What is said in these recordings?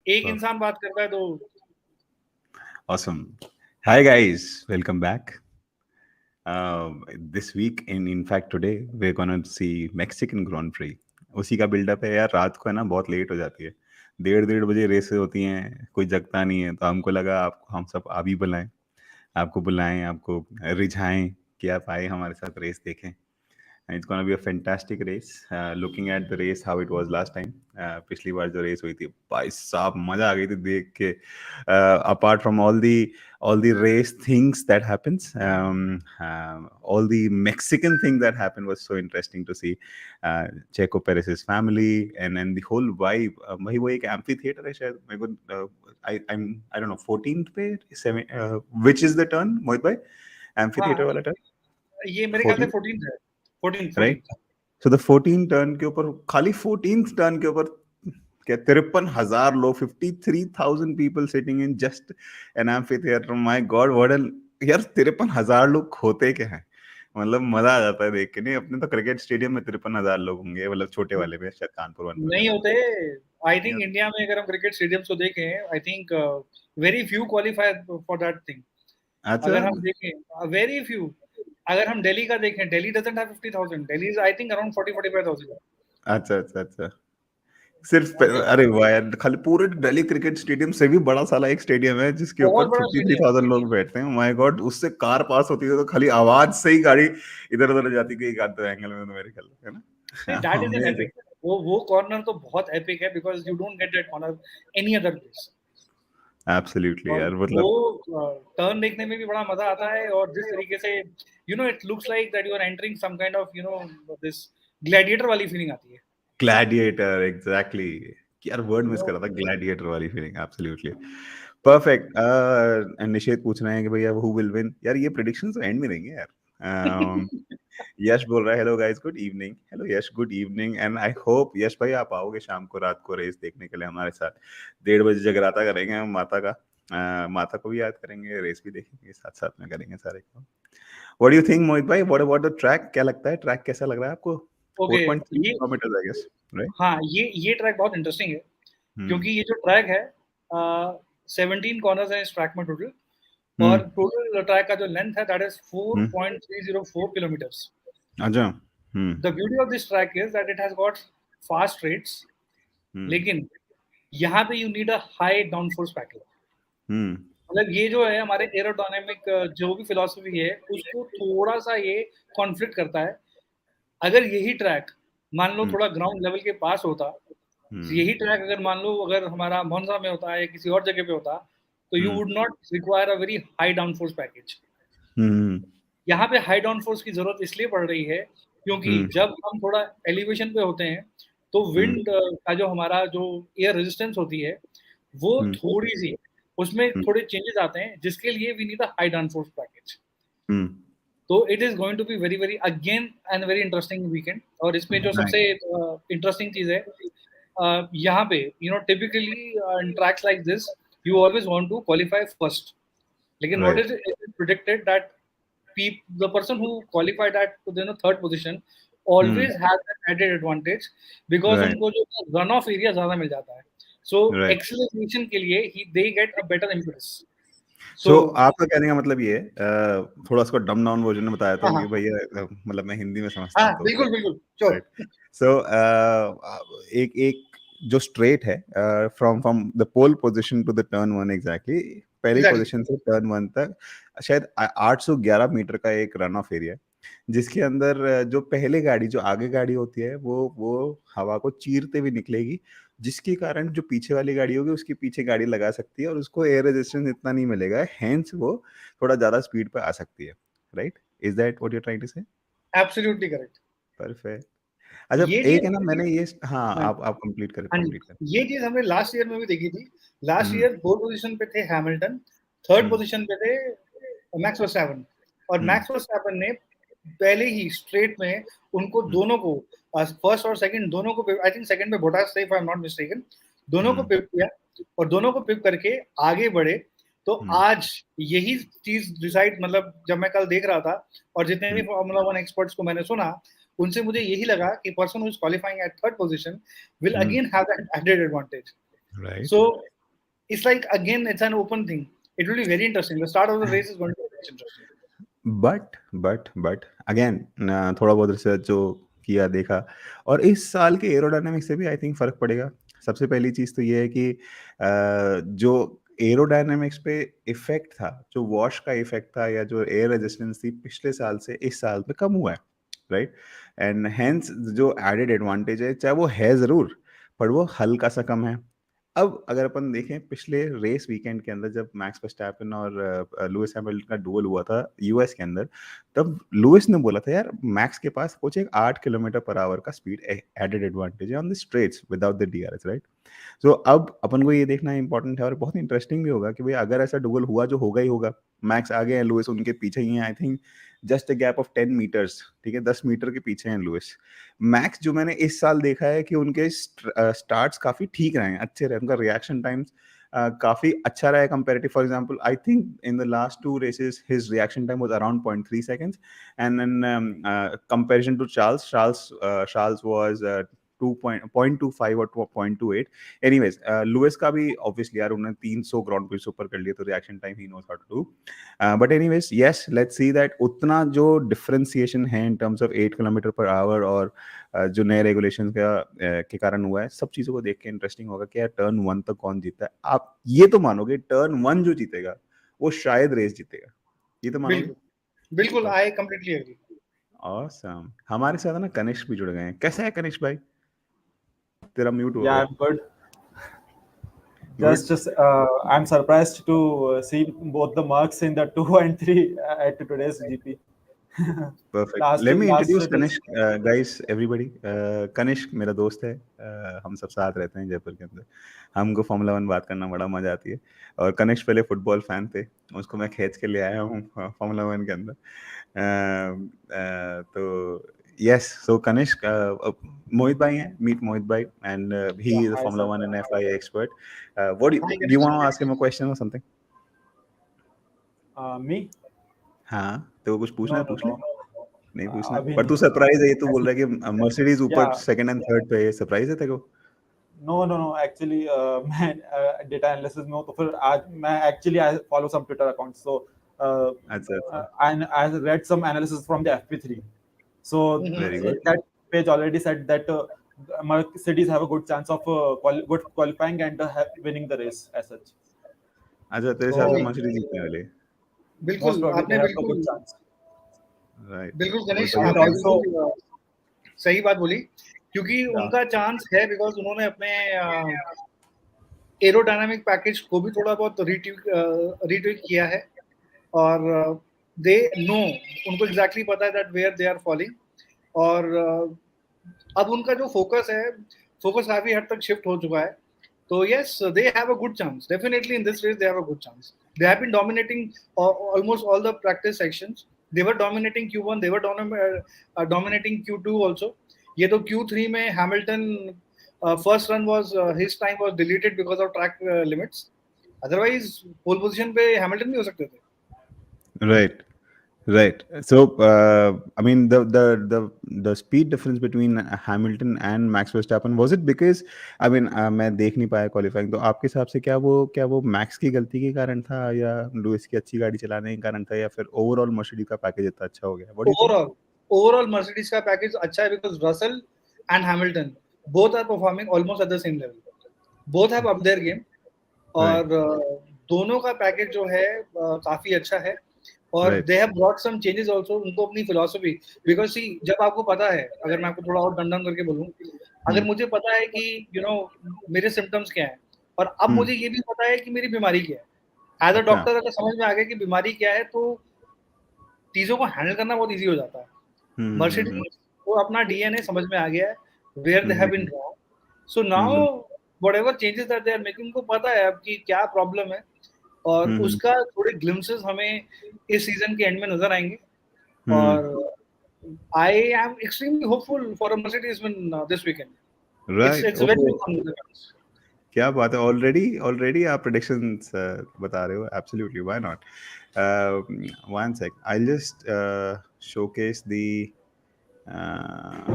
एक इंसान बात करता है तो Awesome. Hi guys, welcome back. This week, in fact today, we're gonna see Mexican Grand Prix. उसी का बिल्डअप है यार. रात को है ना बहुत लेट हो जाती है. 1:30 बजे रेसें होती हैं. कोई जगता नहीं है, तो हमको लगा आपको हम सब आप ही बुलाएं. आपको बुलाएं, आपको रिझाएं कि आप आए हमारे साथ रेस देखें. It's gonna be a fantastic race. Looking at the race how it was last time. पिछली बार जो रेस हुई थी भाई साहब मजा आ गई थी देख के. Apart from all the race things that happens, all the Mexican thing that happened was so interesting to see. Checo Perez's family and the whole vibe. वही वो एक amphitheater है शायद मेरे को. I don't know 14th पे 7 which is the turn मोहित भाई हाँ, amphitheater वाला turn ये मेरे ख्याल से 14th 14th है, 14th right. 14th। So the 14 turn के ऊपर खाली 14th टर्न के ऊपर क्या 53,000 लोग 53,000 people sitting in just an amphi theatre. My God what an यार 53,000 लोग होते क्या हैं. मतलब मजा आ जाता है देख के. नहीं अपने तो क्रिकेट स्टेडियम में 53,000 लोग होंगे मतलब छोटे वाले में शायद कानपुर वानपुर के नहीं अंदर. होते। आई थिंक इंडिया में अगर हम क्रिकेट स्टेडियम्स को देखें, I think very few qualify for that thing. अच्छा अगर हम देखें वेरी फ्यू। अगर हम दिल्ली का देखें, Delhi doesn't have 50,000, Delhi is I think around 40-45,000। अच्छा अच्छा अच्छा. सिर्फ अरे वाह यार खाली पूरे दिल्ली क्रिकेट स्टेडियम से भी बड़ा साला एक स्टेडियम है जिसके बहुत ऊपर बड़ा स्टेडियम 53,000 लोग बैठते हैं. माय गॉड उससे कार पास होती है तो खाली आवाज से ही गाड़ी इधर उधर जाती गई एक आध दो एंगल में तो मेरे ख्याल है नहीं, ना. That is an amazing. Epic. वो कॉर्नर तो बहुत एपिक है because you don't get that corner any other place. Absolutely और यार वो मतलब टर्न देखने में भी बड़ा मजा आता है, और जिस तरीके से it looks like that you are entering some kind of this gladiator वाली फीलिंग आती है। Gladiator exactly. यार वर्ड मिस कर रहा था ग्लैडिएटर वाली फीलिंग. एब्सोल्युटली तो परफेक्ट. एंड निषेध पूछ रहे हैं कि भैया हु विल विन. यार ये प्रेडिक्शंस तो एंड में देंगे यार. यश बोल रहा है hello guys good evening. Hello Yash good evening and I hope Yash भाई आप आओगे शाम को रात को रेस देखने के लिए हमारे साथ. 1:30 बजे जगराता करेंगे हम माता का. माता को भी याद करेंगे रेस भी देखेंगे साथ साथ में करेंगे सारे काम. व्हाट डू यू थिंक मोहित भाई व्हाट अबाउट द ट्रैक. क्या लगता है ट्रैक कैसा लग रहा है आपको. ओके, 4.3 ये किलोमीटर आई गेस राइट. हाँ, ये ट्रैक बहुत इंटरेस्टिंग है, क्योंकि ये जो ट्रैक है 17 कॉर्नर्स हैं इस ट्रैक में टोटल, और टोटल ट्रैक का जो लेंथ है दैट इज 4.304 किलोमीटर्स। अच्छा. The beauty of this track is that it has got fast rates, लेकिन यहाँ पे you need a high downforce package. मतलब ये जो है हमारे एरोडायनेमिक जो भी फिलॉसफी है उसको थोड़ा सा ये कॉन्फ्लिक्ट करता है। अगर यही ट्रैक मान लो थोड़ा ग्राउंड लेवल के पास होता, यही ट्रैक अगर मान लो अगर हमारा मोन्जा में होता है या किसी और जगह पे होता, तो you would not require a very high downforce package. यहाँ पे हाई डाउनफोर्स की जरूरत इसलिए पड़ रही है क्योंकि जब हम थोड़ा एलिवेशन पे होते हैं तो विंड का जो हमारा जो एयर रेजिस्टेंस होती है वो थोड़ी सी उसमें थोड़े चेंजेस आते हैं, जिसके लिए we need a high downforce package. तो it is going to be very very again and very interesting weekend. और इसमें जो सबसे इंटरेस्टिंग चीज है यहाँ पे typically in tracks like this you always want to qualify first, लेकिन what is predicted that the person who qualified at third position always has an added advantage because उनको जो run off area ज्यादा मिल जाता है, so acceleration के लिए they get a better impetus। So आपका कहने का मतलब ये थोड़ा उसको डम डाउन वर्जन में बताया था कि भैया मतलब मैं हिंदी में समझता हूँ तो बिल्कुल बिल्कुल sure। So एक जो स्ट्रेट है from the pole position to the turn one exactly पहली पोजीशन से टर्न वन तक शायद 811 मीटर का एक रन ऑफ एरिया है, जिसके अंदर जो पहले गाड़ी जो आगे गाड़ी होती है वो हवा को चीरते हुए निकलेगी, जिसके कारण जो पीछे वाली गाड़ी होगी उसके पीछे गाड़ी लगा सकती है और उसको एयर रेजिस्टेंस इतना नहीं मिलेगा, हेंस वो थोड़ा ज्यादा स्पीड पे आ सकती है. Right, is that what you are trying to say? Absolutely correct. Perfect. अच्छा एक है ना मैंने ये हाँ आप कंप्लीट करें. ये चीज हमने लास्ट ईयर में भी देखी थी। लास्ट ईयर 4 पोजीशन पे थे हैमिल्टन, थर्ड पोजीशन पे थे मैक्स वर्स्टैपेन, और मैक्स वर्स्टैपेन ने पहले ही स्ट्रेट में उनको दोनों को फर्स्ट और सेकंड दोनों को आई थिंक सेकंड पे बोटास थे if I am not mistaken, दोनों को पिक किया और दोनों को पिक करके आगे बढ़े। तो आज यही चीज डिसाइड, मतलब जब मैं कल देख रहा था और जितने भी फार्मूला 1 एक्सपर्ट्स को मैंने सुना उनसे मुझे यही लगा कि person who is qualifying at third position will again have that added advantage. So it's like again, it's an open thing. It will be very interesting. The start of the race is going to be very interesting. But again थोड़ा बहुत research जो किया देखा, और इस साल के aerodynamics से भी आई थिंक फ़र्क पड़ेगा। सबसे पहली चीज़ तो ये है कि जो एरोडायनामिक्स पे इफ़ेक्ट था, जो वॉश का इफ़ेक्ट था या जो एयर रेजिस्टेंस थी, पिछले साल से इस साल में कम हुआ है, राइट? एंड हेंस जो एडेड एडवांटेज है, चाहे वो है ज़रूर, पर वो हल्का-सा कम है। अब अगर अपन देखें पिछले रेस वीकेंड के अंदर जब मैक्स वर्स्टैपेन और लुइस हैमिल्टन का डुएल हुआ था यूएस के अंदर, तब लुइस ने बोला था यार मैक्स के पास कुछ एक 8 किलोमीटर पर आवर का स्पीड एडेड एडवांटेज है on the straights without the DRS, right? So अब अपन को ये देखना इंपॉर्टेंट है और बहुत इंटरेस्टिंग भी होगा कि भाई अगर ऐसा डुएल हुआ, जो होगा ही होगा, मैक्स आगे हैं, लुइस उनके पीछे ही हैं, I think just a gap of 10 metres, ठीक है, 10 मीटर के पीछे हैं लुइस। मैक्स जो मैंने इस साल देखा है कि उनके स्टार्ट्स काफ़ी ठीक रहे हैं, अच्छे रहे, उनका रिएक्शन टाइम्स काफ़ी अच्छा रहा है comparative. For example I think in the last 2 races his reaction time was around 0.3 seconds, and in comparison to Charles was 2.25 और 0.28। एनीवेज लुइस का भी ऑब्वियसली यार उन्होंने 300 ग्राउंड प्रिक्स ऊपर कर लिए, तो रिएक्शन टाइम ही knows how to do. But anyways yes, let's see that उतना जो डिफरेंशिएशन है in terms of 8 kilometre per hour और जो नए रेगुलेशन का के कारण हुआ है, सब चीज़ों को देख के इंटरेस्टिंग होगा कि यार टर्न 1 तक कौन जीतता है। आप ये तो मानोगे टर्न 1 जो जीतेगा वो शायद रेस जीतेगा, ये तो मानोगे? बिल्कुल बिल्कुल, आई कंप्लीटली एग्री। ऑसम। हमारे साथ है ना कनिष्क भी जुड़ गए हैं। कैसा है कनिष्क भाई? तेरा म्यूट हुआ Yeah, भाई। I'm good. Good. I'm surprised to see both the marks in the 2 and 3 at today's GP. Perfect. Last Let me last introduce trip is Kanishk, guys, everybody. Kanishk मेरा दोस्त है, हम सब साथ रहते हैं जयपुर के अंदर। हमको फार्मूला 1 बात करना बड़ा मजा आती है, और कनिष्क पहले फुटबॉल फैन थे, उसको मैं खींच के ले आया हूँ फार्मूला 1 के अंदर। तो यस, सो कनिष्क, मोहित भाई हैं, मीट मोहित भाई, and he yeah. Is a Hi formula sir. 1 and FIA expert. What hi do you Ganesh. Want to ask him a question और समथिंग? Me? हाँ, तो कुछ पूछना है No, no, पूछ ले। no. नहीं पूछना है, अभी पर नहीं. तू सरप्राइज है, ये तू बोल रहा है कि मर्सिडीज ऊपर Yeah. सेकंड एंड थर्ड पे है, सरप्राइज है तेरे को? No, no, no. Actually, मैं डेटा एनालिसिस में हूँ, तो फिर आज मैं actually I follow some Twitter accounts. So अच्छा अच्छा, and I read some analysis from the FP3. So very good. that page already said that Mercedes have a good chance of good qualifying and winning the race as such. अच्छा, तेरे हिसाब से So नहीं, Mercedes जीतने वाली है? most बिल्कुल probably they आपने have a good बिल्कुल chance. राइट, बिल्कुल मोहित गणेश, भाई And आपने अपने? also, बिल्कुल सही बात बोली, क्योंकि yeah, उनका चांस है बिकॉज उन्होंने अपने एरोडायनामिक पैकेज को भी थोड़ा बहुत रीट्वीक किया है, और दे नो, उनको एग्जैक्टली पता है that where they are falling, और अब उनका जो फोकस है, फोकस काफी हद तक शिफ्ट हो चुका है। तो yes, they have a good chance, definitely in this race they have a good chance. They have been dominating almost all the practice sessions. They were dominating Q1, they were dominating Q2 also. ये तो Q3 में Hamilton first run was, his time was deleted because of track limits, otherwise pole position पे Hamilton भी हो सकते थे। Right, right. So, I mean, the speed difference between Hamilton and Max Verstappen, was it because, I mean, मैं देख नहीं पाया qualifying, तो आपके हिसाब से क्या वो मैक्स की गलती के कारण था, या लुइस की अच्छी गाड़ी चलाने के कारण था, या फिर ओवरऑल मर्सिडीज का पैकेज इतना अच्छा हो गया? What do you think? Overall overall Mercedes का पैकेज अच्छा है because Russell and Hamilton both are performing almost at the same level, both have up their game, और राइट, दोनों का पैकेज जो है काफी अच्छा है, और right. They have brought some changes also, उनको अपनी फिलॉसफी, बिकॉज सी, जब आपको पता है, अगर मैं आपको थोड़ा और डन करके बोलूं, अगर हम्म, मुझे पता है कि मेरे सिम्टम्स क्या हैं, और अब मुझे ये भी पता है कि मेरी बीमारी क्या है, एज अ अच्छा। डॉक्टर अगर समझ में आ गया कि बीमारी क्या है, तो चीजों को हैंडल करना बहुत ईजी हो जाता है। हम्म, हम्म, हम्म, मर्सिडीज को अपना डीएनए समझ में आ गया है, where they have been hmm, wrong, so now hmm, whatever changes that they are making, उनको पता है अब कि क्या प्रॉब्लम है, और हम्म, उसका थोड़े ग्लिम्सेस हमें इस सीजन के एंड में नजर आएंगे, हम्म, और I am extremely hopeful for a Mercedes win this weekend. Right, it's very ओहो, गुड। क्या बात है, ऑलरेडी ऑलरेडी आप प्रेडिक्शंस बता रहे हो, absolutely, why not? One sec, I just showcase uh,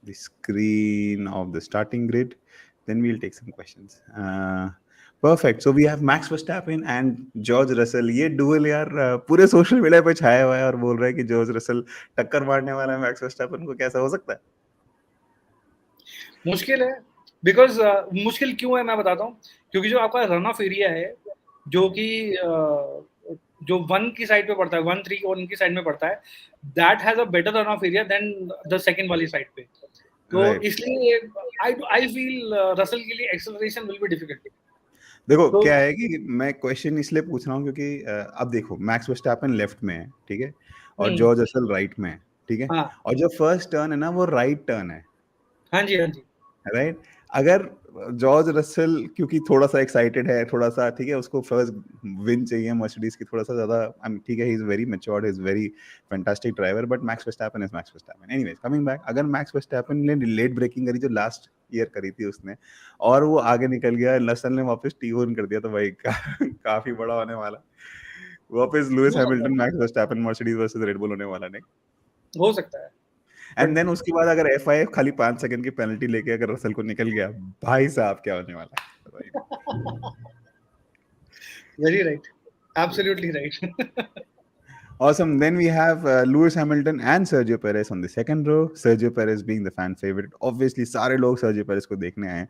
the screen of the starting grid, then we'll take some questions. Perfect. So we have Max Verstappen and George Russell. ये duel यार पूरे social media पे छाया हुआ है और बोल रहा है कि जॉर्ज रसल टक्कर मारने वाला है मैक्स वर्स्टैपेन को. कैसा हो सकता है? मुश्किल है, बिकॉज मुश्किल क्यों है मैं बताता हूँ. क्योंकि जो आपका रन ऑफ एरिया है, जो कि जो 1 की साइड पे पड़ता है, 1-3 और उनकी साइड में पड़ता है, that has a better run off area than the second वाली साइड पे. तो राइट. इसलिए आई फील रसल के लिए एक्सेलरेशन विल बी डिफिकल्ट. देखो तो क्या है कि मैं क्वेश्चन इसलिए पूछ रहा हूँ क्योंकि अब देखो मैक्स वर्स्टैपेन लेफ्ट में है, ठीक है, और जॉर्ज रसल राइट में है, ठीक है, हाँ और जो फर्स्ट टर्न है ना वो राइट टर्न है, हाँ जी, हाँ जी. राइट. अगर जॉर्ज रसल क्योंकि थोड़ा सा एक्साइटेड है, थोड़ा सा, ठीक है, उसको फर्स्ट विन चाहिए मर्सिडीज की, थोड़ा सा ज्यादा, ठीक है, he is very matured, he is very fantastic driver, but max Verstappen is max Verstappen. Anyways, coming back, अगर मैक्स वर्स्टैपेन ने लेट ब्रेकिंग करी जो लास्ट ईयर करी थी उसने, और वो आगे निकल गया, रसल ने वापस टी वन कर दिया, तो भाई काफी बड़ा होने वाला. वापस लुइस हो सकता Hamilton max Verstappen Mercedes versus red bull होने वाला. नहीं, हो सकता है. एंड देन उसके बाद अगर एफआई खाली 5 सेकंड की पेनल्टी लेके अगर रसल को निकल गया, भाई साहब क्या होने वाला है भाई. Very right, absolutely right. Awesome. Then we have Lewis Hamilton and Sergio Perez on the second row. Sergio Perez being the fan favorite. Obviously, सारे लोग Sergio Perez को देखने आए हैं.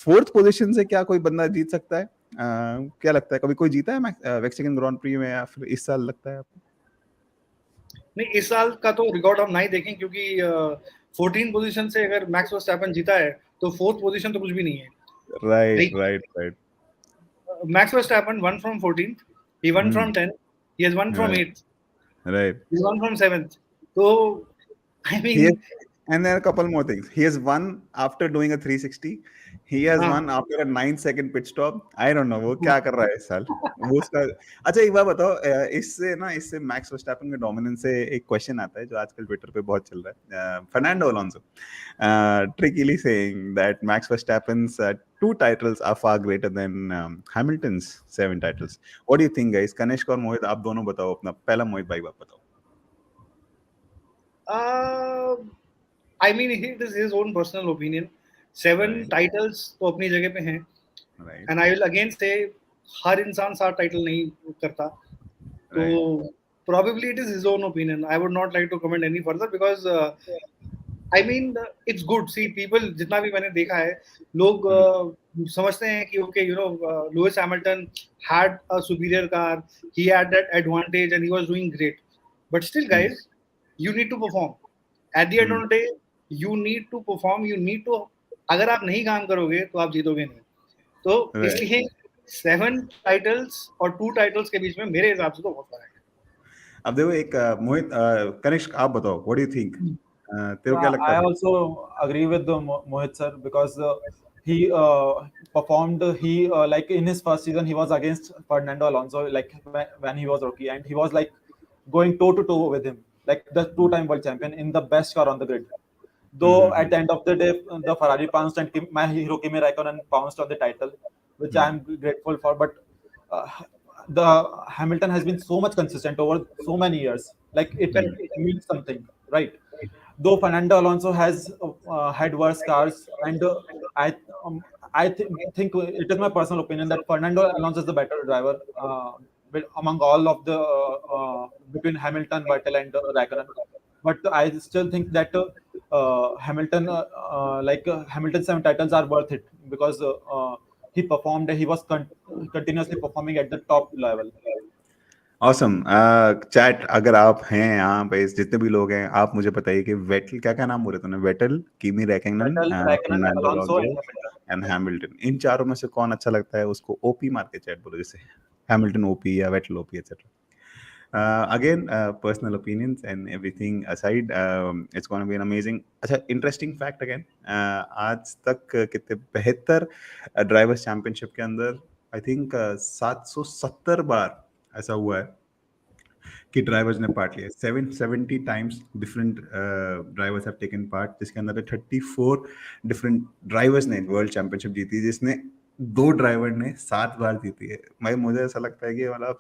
फोर्थ पोजीशन से क्या कोई बंदा जीत सकता है? क्या लगता है, कभी कोई जीता है मैक्सिकन ग्रांड प्री में, या फिर इस साल लगता है आपको? नहीं, इस साल का तो रिकॉर्ड हम नहीं देखें, क्योंकि 14 पोजीशन से अगर मैक्स वर्स्टैपेन जीता है तो फोर्थ पोजीशन तो कुछ भी नहीं है. Right right right. Max Verstappen won from 14th, he won from 10th, he has won from Right 8th, right. he won from 7th. So, I He has, mean, and there are a couple more things. He has won after doing a 360. He has हाँ. won after a 9-second pit stop. I don't know वो क्या कर रहा है इस साल. वो उसका. अच्छा एक बात बताओ, इससे मैक्स वर्स्टैपेन के डोमिनेंस से एक क्वेश्चन आता है जो आजकल ट्विटर पे बहुत चल रहा है. Fernando Alonso trickily saying that Max Verstappen's 2 titles are far greater than Hamilton's 7 titles. What do you think, guys? Kanishk और मोहित, आप दोनों बताओ अपना. पहला मोहित भाई आप बताओ. I mean, it is his own personal opinion. 7 Right. titles तो अपनी जगह पे हैं. Right. And I will again say, हर इंसान 7 टाइटल नहीं करता. तो Right. probably it is his own opinion. I would not like to comment any further because I mean, it's good. See, people, जितना भी मैंने देखा है, लोग समझते हैं कि okay, you know, Lewis Hamilton had a superior car, he had that advantage, and he was doing great. But still, guys, you need to perform. At the end of the day, you need to perform. You need to. अगर आप नहीं काम करोगे तो आप जीतोगे नहीं. तो इसलिए 7 टाइटल्स और 2 टाइटल्स के बीच में मेरे हिसाब से तो बहुत फर्क है. अब देखो एक मोहित, कनिष्क आप बताओ, व्हाट डू यू थिंक? तेरे को क्या लगता I है? also agree with the Mohit sir because he performed. He like in his first season he was against Fernando Alonso like when he was rookie, and he was like going toe to toe with him, like the 2-time world champion in the best car on the grid. Though at the end of the day, the Ferrari pounced and my hero Kimi Raikkonen pounced on the title, which I am grateful for. But uh, the Hamilton has been so much consistent over so many years. Like it means something, right? Though Fernando Alonso has had worse cars, and I think it is my personal opinion that Fernando Alonso is the better driver among all of the between Hamilton, Vettel, and Raikkonen. But I still think that Hamilton's 7 titles are worth it because he performed. He was continuously performing at the top level. Awesome. Chat अगर आप हैं यहाँ पे, जितने भी लोग हैं, आप मुझे बताइए कि वेटल, क्या नाम बोले तूने? Vettel, Kimi Raikkonen, Vettel, Raikkonen, Fernando Alonso, Alonso and Hamilton. And Hamilton, इन चारों में से कौन अच्छा लगता है? उसको ओपी मार के चैट बोलो, जैसे हैमिल्टन ओपी या Vettel OP etcetera. Again, personal opinions and everything aside, it's going to be an amazing. अच्छा, interesting fact again. आज तक कितने 72 ड्राइवर्स चैंपियनशिप के अंदर आई थिंक 770 बार ऐसा हुआ है कि ड्राइवर्स ने पार्ट लिया. 770 times different drivers have taken part, जिसके अंदर 34 डिफरेंट ड्राइवर्स ने वर्ल्ड चैंपियनशिप जीती, जिसने 2 ड्राइवर ने 7 बार जीती है. भाई मुझे ऐसा लगता है कि मतलब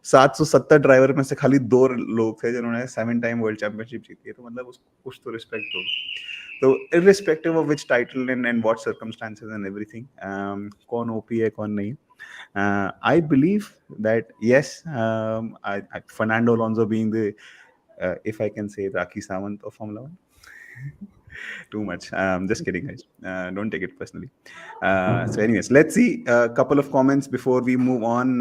770 ड्राइवर में से खाली 2 लोग थे जिन्होंने 7 टाइम वर्ल्ड चैंपियनशिप जीती है, तो मतलब उसको कुछ तो रिस्पेक्ट हो. So irrespective of which title and what circumstances and everything, कौन OP है कौन नहीं, I believe that yes, Fernando Alonso being the if I can say Rocky Sawant of Formula One. Too much. Just kidding, guys. Don't take it personally. So, anyways, let's see a couple of comments before we move on.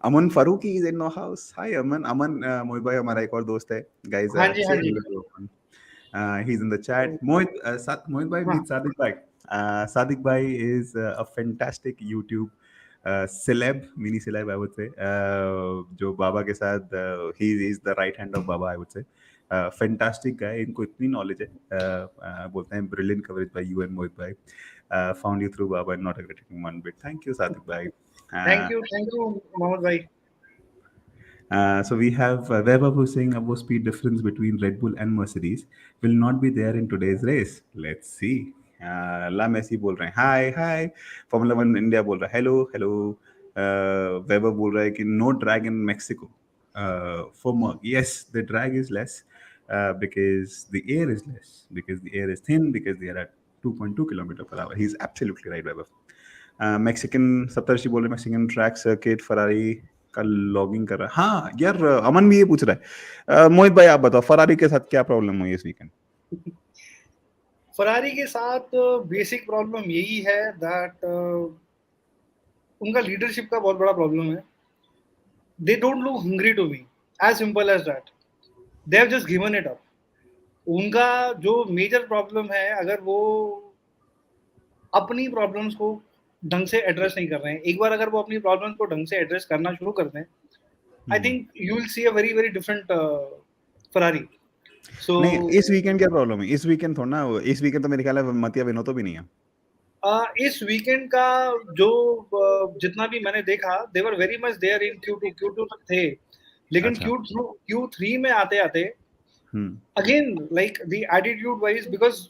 Aman Faruqi is in no house. Hi, Aman. Aman, Mohit bhai, हमारा एक और दोस्त है. Guys, हाँ जी, say हाँ जी. hello to Aman. He's in the chat. Mohit bhai, meet Sadiq bhai. Sadiq bhai is a fantastic YouTube celeb, mini celeb, I would say. जो बाबा के साथ, he is the right hand of Baba, I would say. Fantastic guy. इनको इतनी knowledge है. बोलते हैं brilliant coverage by you and Mohit bhai. Found you through Baba and not regretting one bit. Thank you, Sadiq bhai. Thank you, Mohammed bhai. So we have Weber who's saying about speed difference between Red Bull and Mercedes will not be there in today's race. Let's see. La Messi बोल रहे हैं hi Formula One India बोल रहा है hello Weber बोल रहा है कि no drag in Mexico for Merc. Yes, the drag is less because the air is less, because the air is thin, because they are at 2.2 km per hour. He's absolutely right, Weber. Mexican Saptarshi बोल रहे Mexican track circuit Ferrari का logging कर रहा है. हाँ यार, अमन भी ये पूछ रहा है. मोहित भाई आप बताओ, फरारी के साथ क्या प्रॉब्लम हुई इस वीकेंड? फरारी के साथ बेसिक प्रॉब्लम यही है दैट उनका लीडरशिप का बहुत बड़ा प्रॉब्लम है. They don't look hungry to me, as simple as that. They have just given it up. उनका जो मेजर प्रॉब्लम है, अगर वो अपनी प्रॉब्लम्स को ढंग से एड्रेस नहीं कर रहे हैं, एक बार अगर वो अपनी प्रॉब्लम्स को ढंग से एड्रेस करना शुरू कर दें, I think you will see a very very different Ferrari. So नहीं, इस वीकेंड क्या प्रॉब्लम है? इस वीकेंड थोड़ा ना, इस वीकेंड तो मेरे ख्याल है मतिया विनोतो भी नहीं है. इस वीकेंड का जो जितना भी मैंने देखा, they were very much there in Q2 तक थे, लेकिन Q3 में आते आते again like the attitude wise, because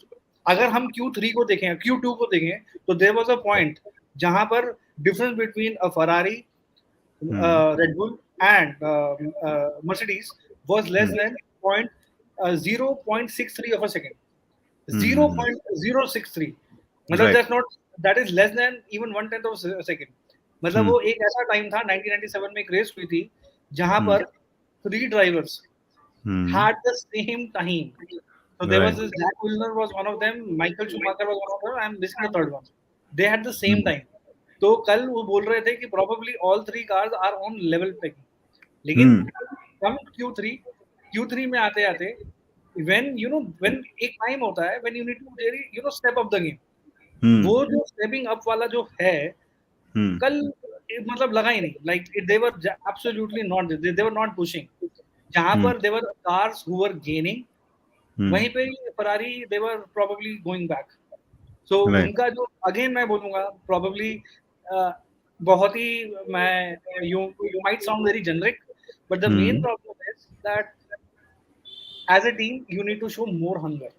अगर हम Q3 को देखें, Q2 को देखें, तो देयर वाज अ पॉइंट जहां पर difference between a Ferrari, red bull and Mercedes was less than 0.63 of a second. 0.063. मतलब that is less than even 1/10 of a second. मतलब वो एक ऐसा टाइम था 1997 में एक रेस हुई थी जहां पर 3 drivers had the same time. So there was this, Jack Wilner was one of them, Michael Schumacher was one of them, I'm missing the third one. They had the same time. तो कल वो बोल रहे थे कि probably all 3 cars are on level pegging. लेकिन हम Q3 में आते आते when एक टाइम होता है when you need to really step up the game. वो जो stepping up वाला जो है कल मतलब लगा ही नहीं. Like they were absolutely not, they were not pushing. जहां पर they were cars who were gaining, वहीं पे Ferrari they were probably going back. So उनका जो अगेन मैं बोलूंगा probably बहुत ही मैं you might sound very generic, but the main problem is that as a team you need to show more hunger.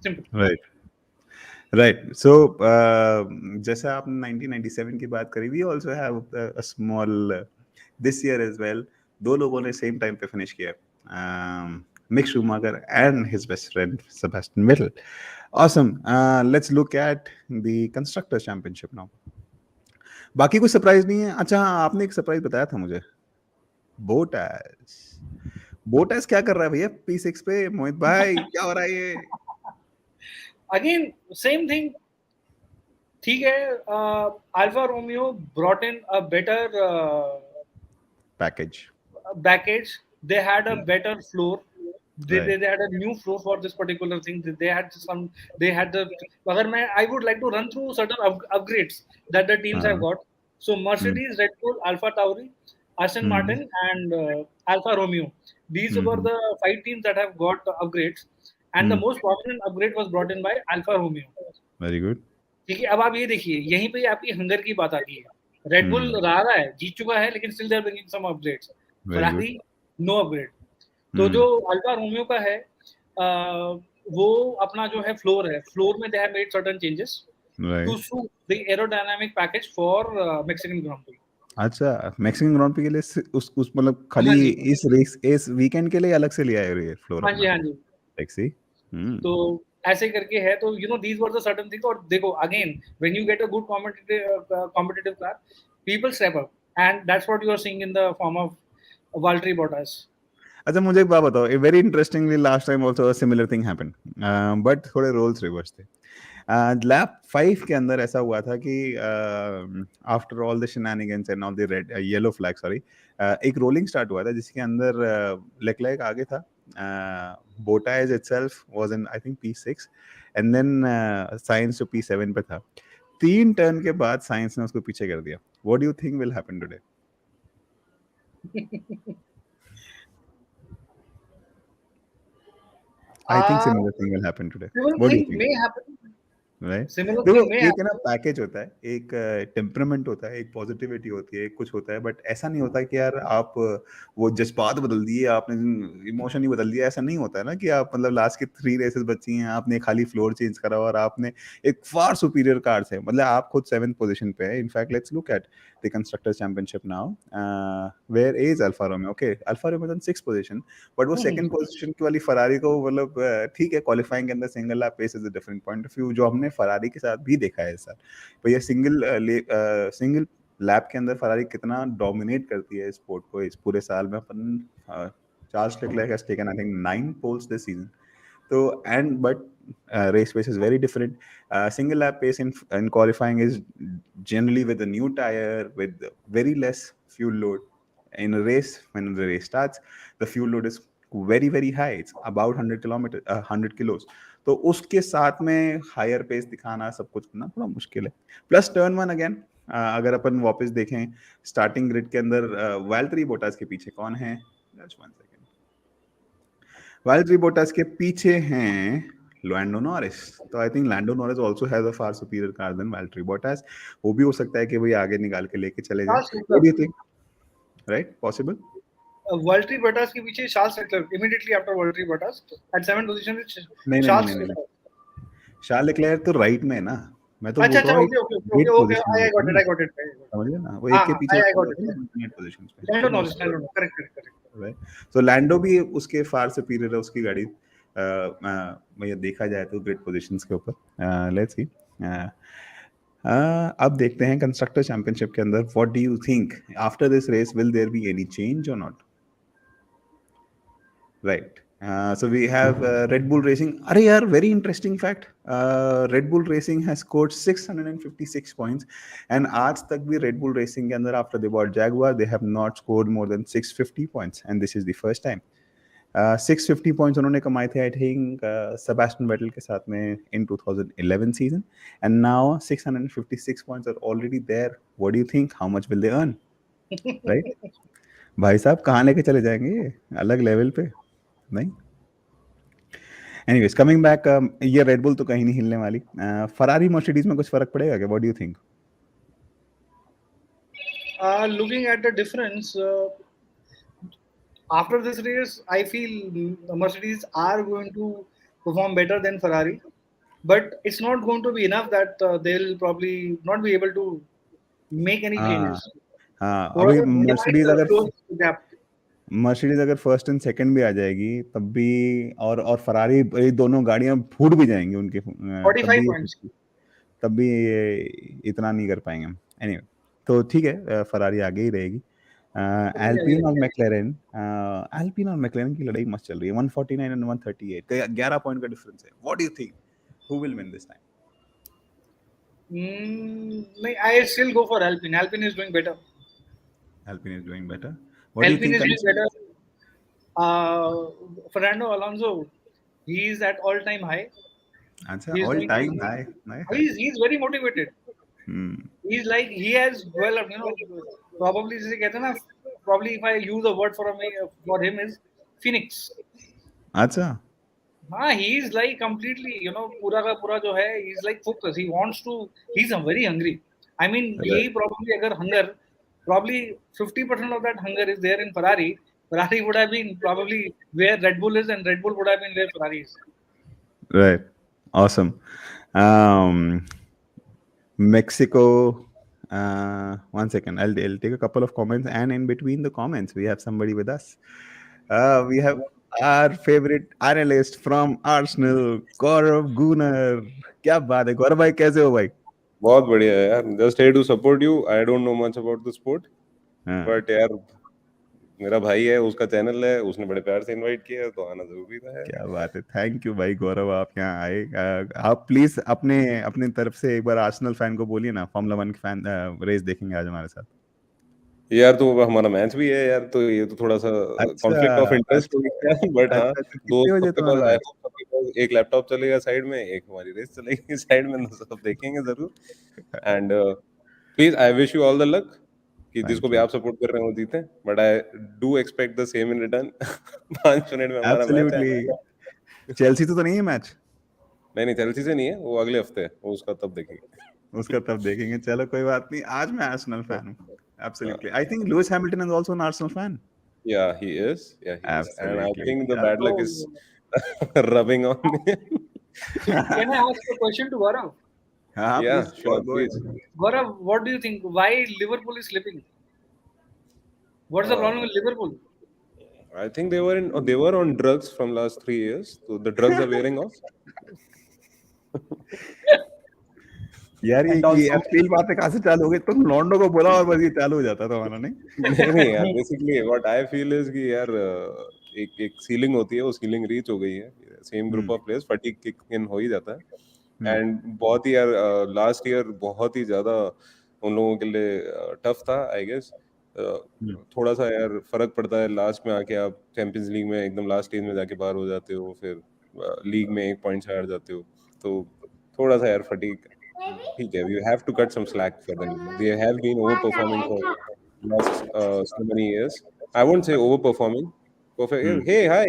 Simple. Right. So जैसा आपने 1997 की बात करी, we also have a small this year as well. 2 लोगों ने same time पे finish किया, Mick Schumacher and his best friend Sebastian Vettel. Awesome. Let's look at the Constructors Championship now. बाकी कोई सरप्राइज नहीं है. अच्छा, आपने एक सरप्राइज बताया था मुझे. बोटास क्या कर रहा है भैया P6 पे? मोहित भाई क्या हो रहा है ये? Again same thing. ठीक है, Alfa Romeo brought in a better package. They had a better floor. They had a new floor for this particular thing. They had the I would like to run through certain upgrades that the teams have got. So Mercedes, Red Bull, Alfa Tauri, Aston Martin and Alfa Romeo. These were the 5 teams that have got upgrades, and the most prominent upgrade was brought in by Alfa Romeo. Very good. ठीक है, अब आप ये देखिए, यहीं पे आपकी hunger की बात आती है. रेड बुल रहा है, जीत चुका है, लेकिन still they are bringing some upgrades. Ferrari no upgrade. तो जो अल्फा रोमियो का है, वो अपना जो है फ्लोर है, फ्लोर में they have made certain changes to suit the aerodynamic package for Mexican Grand Prix. अच्छा, मैक्सिकन ग्रांड प्री के लिए उस मतलब खाली इस वीकेंड के लिए अलग से लिया है ये फ्लोर? हाँ जी. टैक्सी तो ऐसे करके है. तो you know these were the certain things. और देखो again when you get a good competitive car, people step up, and that's what you are seeing in the form of Valtteri Bottas. अच्छा मुझे एक बात बताओ, very interestingly last time also similar thing happened, but थोड़े roles reversed थे. Lap 5 के अंदर ऐसा हुआ था कि after all the shenanigans and all the red yellow flag, sorry, एक रोलिंग स्टार्ट हुआ था जिसके अंदर लेक्लेर्क आगे था, Bottas itself was in I think P6 and then Sainz जो P7 पे था. 3 टर्न के बाद साइंस ने उसको पीछे कर दिया. What do you think will happen today? I think similar thing will happen today. Similar What do you thing think? may happen. Right? Similar देखो thing may एक है ना happen. पैकेज होता है, एक टेम्परामेंट होता है, एक पॉजिटिविटी होती है, एक कुछ होता है, बट ऐसा नहीं होता कि यार आप वो जज्बात बदल दिए, आपने इमोशन ही बदल दिया. ऐसा नहीं होता है ना कि आप मतलब लास्ट के 3 रेसेस बची हैं, आपने खाली फ्लोर चेंज करा और आपने एक फार सुपीरियर कार से, मतलब आप खुद 7th पोजीशन पे है. In fact let's look at the constructors championship now, where is Alfa Romeo. Okay, Alfa Romeo is 6th position, but वो 2nd पोजीशन की वाली फरारी को मतलब ठीक है, क्वालिफाइंग के अंदर single lap pace is a different point of view, जो हमने फरारी के साथ भी देखा है सर. तो ये सिंगल लैप के अंदर फरारी कितना डोमिनेट करती है स्पोर्ट को. इस पूरे साल में अपन Charles Leclerc has taken I think 9 poles this season. So and but race pace is very different. Single lap pace in qualifying is generally with a new tire with very less fuel load. In a race, when the race starts, the fuel load is very high. It's about 100 kilos. तो उसके साथ में higher pace दिखाना, सब कुछ करना थोड़ा मुश्किल है. प्लस टर्न 1 अगेन, अगर अपन वापस देखें स्टार्टिंग ग्रिड के अंदर, वैल्टरी बोटास के पीछे कौन है? Just one second. Valtteri Bottas के पीछे हैं लैंडो नॉरिस. तो I think Lando Norris also has a far superior car than Valtteri Bottas. वो भी हो सकता है कि भाई आगे निकाल के लेके चले जाए. What do you think? Right, possible. Valtteri Bottas के पीछे Charles Leclerc immediately after Valtteri Bottas at 7th position is Charles Leclerc. Charles Leclerc तो राइट में है ना. मैं तो बोल अच्छा रहा हूँ ओके I got it. समझ गए ना, वो एक के पीछे I got it. पोजीशंस पे. Lando Norris, correct. राइट. तो लैंडो भी उसके फार सुपीरियर है, उसकी गाड़ी भैया देखा जाए तो ग्रिड पोजीशंस के ऊपर. Let's see. अब देखते हैं कंस्ट्रक्टर चैंपियनशिप के अंदर. What do you think after this race, will there be any change or not? Right. So we have Red Bull Racing. अरे यार, very interesting fact. Red Bull Racing has scored 656 points, and आज तक भी Red Bull Racing के अंदर after they bought Jaguar, they have not scored more than 650 points, and this is the first time. 650 points उन्होंने कमाए थे I think Sebastian Vettel के साथ में in 2011 season, and now 656 points are already there. What do you think? How much will they earn? Right? भाई साहब कहाँ लेके चले जाएंगे ये अलग लेवल पे? नहीं. Anyways, coming back, ये रेड बुल तो कहीं नहीं हिलने वाली. फरारी मर्सिडीज में कुछ फर्क पड़ेगा क्या? What do you think? Looking at the difference, after this race, I feel Mercedes are going to perform better than Ferrari, but it's not going to be enough that they'll probably not be able to make any changes. हाँ, अभी Mercedes अगर first and second भी आ जाएगी तब भी, और Ferrari, ये दोनों गाड़ियां फूट भी जाएंगी उनके, 45 points. तब भी इतना नहीं कर पाएंगे. एनीवे, तो ठीक है, फरारी आगे ही रहेगी. एल्पिन और मैक्लेरन की लड़ाई मस्त चल रही है. 149 एंड 138, 11 पॉइंट का डिफरेंस है. What do you think, who will win this time? I still go for Alpine. Alpine is doing better. What do you think? Is doing better. Fernando Alonso, he is at all-time high. All-time high. He's very motivated. He's like, he has, well, probably जैसे कहते हैं ना, probably if I use a word for him is Phoenix. अच्छा. हाँ, he is like completely, पूरा का पूरा जो है, he's like focused. He wants to, he's very hungry. I mean, यही probably अगर hunger, probably 50% of that hunger is there in Ferrari. Ferrari would have been probably where Red Bull is, and Red Bull would have been where Ferrari is. Right. Awesome. Mexico. One second. I'll take a couple of comments, and in between the comments, we have somebody with us. We have Our favorite analyst from Arsenal, Gaurav Gunnar. क्या बात है गौरव भाई, कैसे हो भाई? बहुत बढ़िया है यार, just here to support you. I don't know much about the sport, but यार मेरा भाई है, उसका चैनल है, उसने बड़े प्यार से इनवाइट किया है, तो आना जरूरी था यार। क्या बात है, थैंक यू भाई गौरव, आप यहाँ आए। आप प्लीज अपने अपने तरफ से एक बार आर्सेनल फैन को बोलिए ना, फॉर्मूला 1 फैन रेस देखेंगे आज हमारे साथ। यार तो हमारा मैच भी है यार, तो ये तो थोड़ा सा कॉन्फ्लिक्ट ऑफ इंटरेस्ट हो गया, बट हाँ, कितने बजे सबके तुम्हारा पास मैच? सबके पास एक लैपटॉप चलेगा साइड में, एक हमारी रेस चलेगी साइड में, तो सब देखेंगे जरूर। And please I wish you all the luck कि जिसको भी आप सपोर्ट कर रहे हो जीते, but I do expect the same in return. 5 minute में हमारा मैच है। एब्सोल्युटली। चेल्सी तो नहीं है मैच? नहीं, चेल्सी से नहीं है, वो अगले हफ्ते है, वो उसका तब देखेंगे। उसका तब देखेंगे, चलो कोई बात नहीं। आज मैं आर्सेनल फैन हूँ। Absolutely. I think Lewis Hamilton is also an Arsenal fan. Yeah, he is. And I Absolutely. think the bad luck is rubbing on him. Can I ask a question to Gaurav? Yeah, please, sure, go ahead. please. Gaurav, what do you think? Why Liverpool is slipping? What's the problem with Liverpool? I think they were on drugs from last 3 years, so the drugs are wearing off. यार ये अश्लील बातें कहाँ से चालू हो गई? तुम लॉन्डो को बोला और बस ये चालू हो जाता तुम्हारा, नहीं? नहीं यार, basically what I feel is कि यार एक एक सीलिंग होती है, वो सीलिंग रीच हो गई है। Same group of players, fatigue kick in हो ही जाता है। एंड बहुत ही यार लास्ट ईयर बहुत ही ज्यादा उन लोगों के लिए टफ था, आई गेस। थोड़ा सा यार फर्क पड़ता है लास्ट में आके, आप चैंपियंस लीग में एकदम लास्ट स्टेज में जाके बाहर हो जाते हो, फिर लीग में 1 पॉइंट से हार जाते हो, तो थोड़ा सा यार फटीग। ठीक है, you have to cut some slack for them. They have been overperforming for last so many years. I won't say overperforming. Perfect. Hey, hi.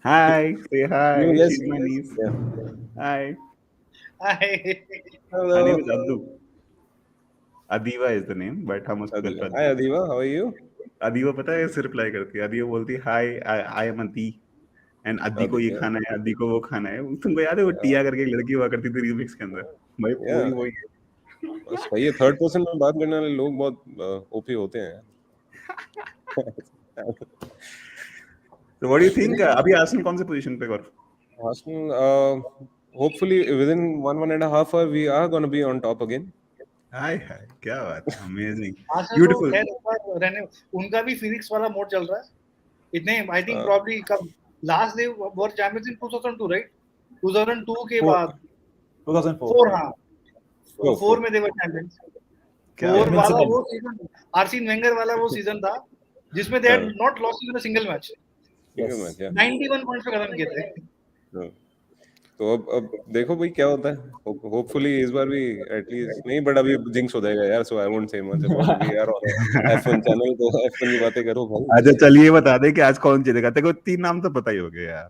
Hi, say hi. You She's listen. my niece. Yeah. Hi. Hello. Her name is Addu. Adiva is the name, but हम उसको Adiva. Hi, Adiva. How are you? Adiva पता है कैसे reply करती है? अदीवा बोलती है हाय, I am अदी, एंड अदी को ये खाना है, अदी को वो खाना है। तुमको याद है वो टिया करके एक लड़की हुआ करती थी रीमिक्स के अंदर? भाई पूरी वही है। सही है, थर्ड पर्सन में बात करने वाले लोग बहुत ओपी होते हैं। So what do you think? अभी आर्सेनल कौन सी पोजीशन पे गौरव? Arsenal, hopefully within 1.5 hour we are going to be on top again. हाय हाय, क्या बात है, अमेजिंग, आर्सेनल ब्यूटीफुल। तो खैर रहने, उनका भी फिनिक्स वाला मोड चल रहा है। इतने आई थिंक प्रॉब्ली कब लास्ट डे वर चैंपियंस इन 2002, राइट? 2002 के बाद 2004, हाँ 4 में दे वर चैंपियंस। 4 वाला वो सीजन, आर्सेन वेंगर वाला वो सीजन था जिसमें they had not lost in a single match. 91 points पे खत्म किए थे। तो अब देखो भाई क्या होता है। होपफुली इस बार भी एटलीस्ट नहीं, बट अभी जिंक्स हो जाएगा यार, so I won't say much about we are on F1 channel, तो F1 की बातें करो भाई। अच्छा चलिए बता दे कि आज कौन जीतेगा। तेरे को 3 नाम तो पता ही हो गए यार,